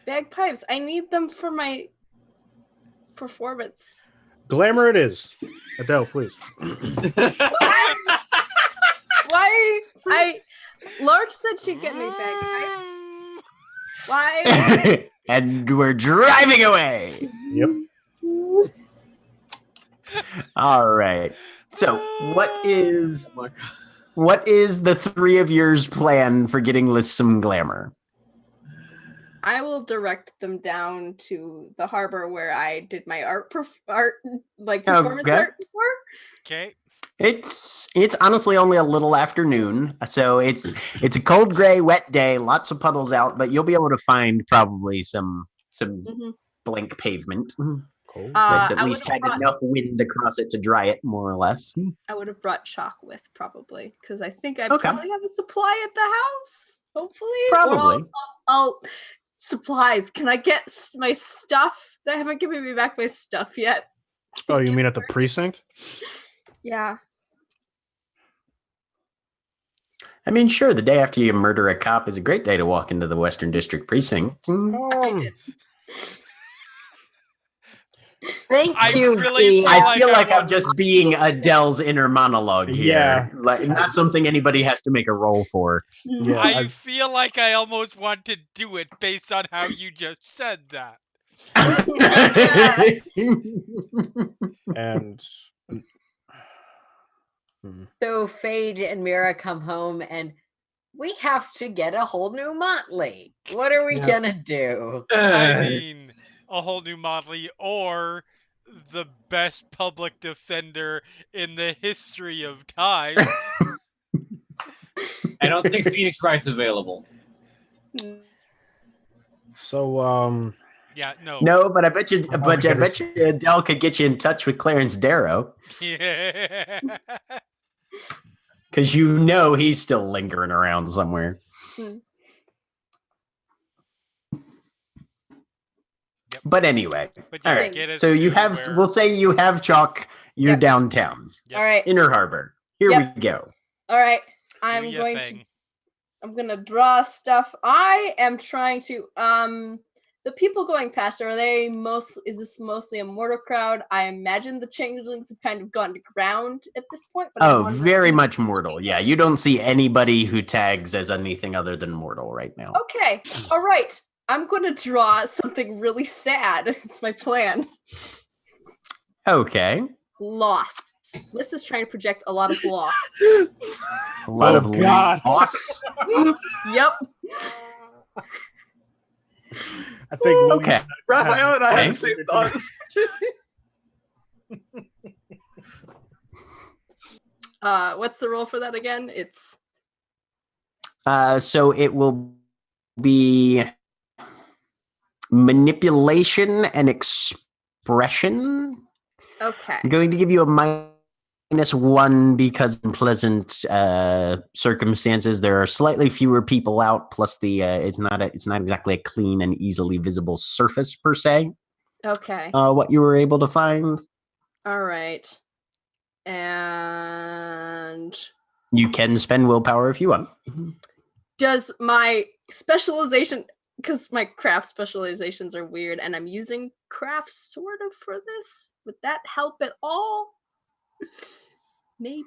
Bagpipes. I need them for my performance. Glamour it is. Adele, please. Why? Lark said she'd get me bagpipes. Why? And we're driving away. Yep. All right. So, what is the three of yours plan for getting Liz some glamour? I will direct them down to the harbor where I did my performance art before. Okay. It's honestly only a little afternoon, so it's a cold, gray, wet day. Lots of puddles out, but you'll be able to find probably some blank pavement. Cool. That's at least had enough wind across it to dry it, more or less. I would have brought chalk with probably because I think I probably have a supply at the house. Hopefully, Probably. I'll supplies. Can I get my stuff? They haven't given me back my stuff yet. Oh, you mean at the precinct? Yeah. I mean, sure, the day after you murder a cop is a great day to walk into the Western District Precinct. Thank I you. really Thea. I feel like I'm just being Adele's inner monologue here. Yeah. Like, not something anybody has to make a roll for. Yeah. I feel like I almost want to do it based on how you just said that. And So Phage and Mira come home and we have to get a whole new Motley. What are we gonna do? I mean, a whole new Motley or the best public defender in the history of time. I don't think Phoenix Wright's available. so Yeah, no. No, but I bet you Adele could get you in touch with Clarence Darrow. Yeah. Because you know he's still lingering around somewhere. Hmm. Yep. But anyway, But all yeah, right. get us So you to have, where- we'll say you have chalk. You're Yep. downtown, Yep. All right. Inner Harbor. Here Yep. we go. All right. Do I'm your going thing. I'm gonna draw stuff. I am trying to the people going past, is this mostly a mortal crowd? I imagine the changelings have kind of gone to ground at this point, but Oh, very much mortal. Yeah, you don't see anybody who tags as anything other than mortal right now. Okay. All right. I'm gonna draw something really sad. It's my plan. Okay. Loss. This is trying to project a lot of loss. A lot of God. loss. Yep. I think Okay. Raphael and I Okay. had the same thoughts. What's the roll for that again? It's So it will be manipulation and expression. okay. I'm going to give you a -1 because in pleasant circumstances there are slightly fewer people out. Plus the it's not exactly a clean and easily visible surface per se. Okay. What you were able to find. All right. And You can spend willpower if you want. does my specialization, because my craft specializations are weird and I'm using craft sort of for this, would that help at all? Maybe.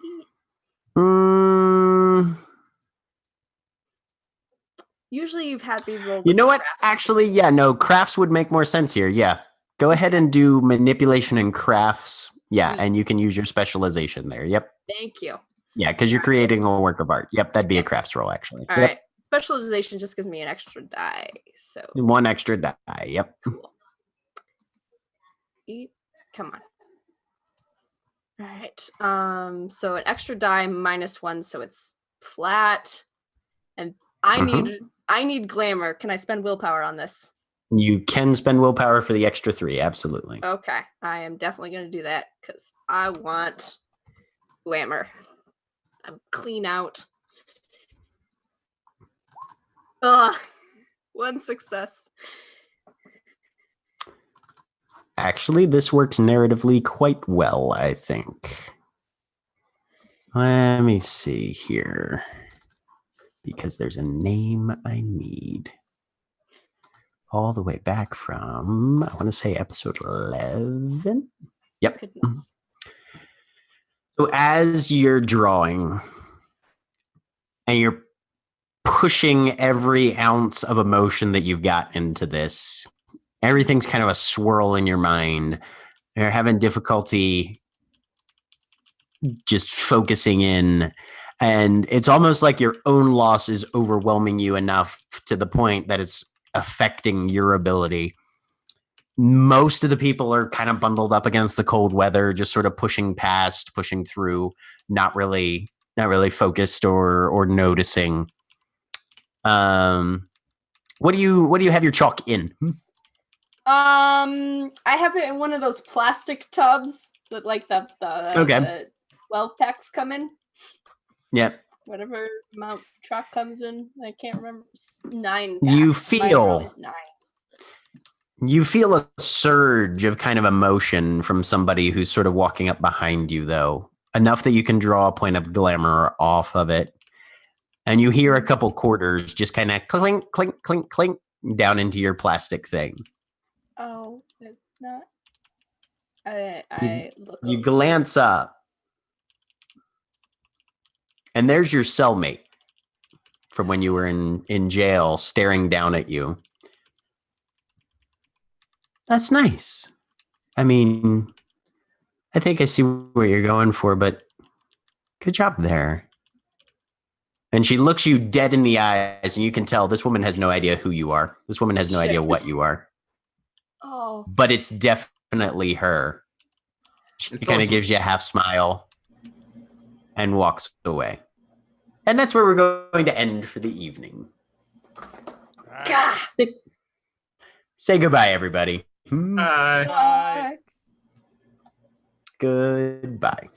Usually you've had me roll. You know with what? craft. Actually, yeah, no, crafts would make more sense here. Yeah. Go ahead and do manipulation and crafts. Yeah, Sweet. and you can use your specialization there. Yep. Thank you. Yeah, because you're creating a work of art. Yep, that'd be a crafts roll, actually. All Yep. right. Specialization just gives me an extra die. So 1 extra die. Yep. cool. Come on. Right. So an extra die -1, so it's flat. And I need glamour. Can I spend willpower on this? You can spend willpower for the extra 3, absolutely. Okay. I am definitely gonna do that because I want glamour. I'm clean out. Ugh. 1 success. Actually, this works narratively quite well, I think. Let me see here. Because there's a name I need. All the way back from, I want to say episode 11. Yep. Goodness. So as you're drawing and you're pushing every ounce of emotion that you've got into this, everything's kind of a swirl in your mind. You're having difficulty just focusing in. And it's almost like your own loss is overwhelming you enough to the point that it's affecting your ability. Most of the people are kind of bundled up against the cold weather, just sort of pushing past, pushing through, not really focused or noticing. What do you have your chalk in? I have it in one of those plastic tubs that like the Okay. the 12 packs come in. Yeah. Whatever amount chalk comes in, I can't remember. 9 You packs. Mine feel- are always 9. You feel a surge of kind of emotion from somebody who's sort of walking up behind you, though, enough that you can draw a point of glamour off of it. And you hear a couple quarters just kind of clink, clink, clink, clink down into your plastic thing. Oh, it's not. I look. You over. glance up, and there's your cellmate from when you were in jail staring down at you. That's nice. I mean, I think I see what you're going for, but good job there. And she looks you dead in the eyes, and you can tell this woman has no idea who you are. This woman has no idea what you are. Oh. But it's definitely her. She It's kind of also- gives you a half smile and walks away. And that's where we're going to end for the evening. Gah! Say goodbye, everybody. Bye. Bye. Goodbye.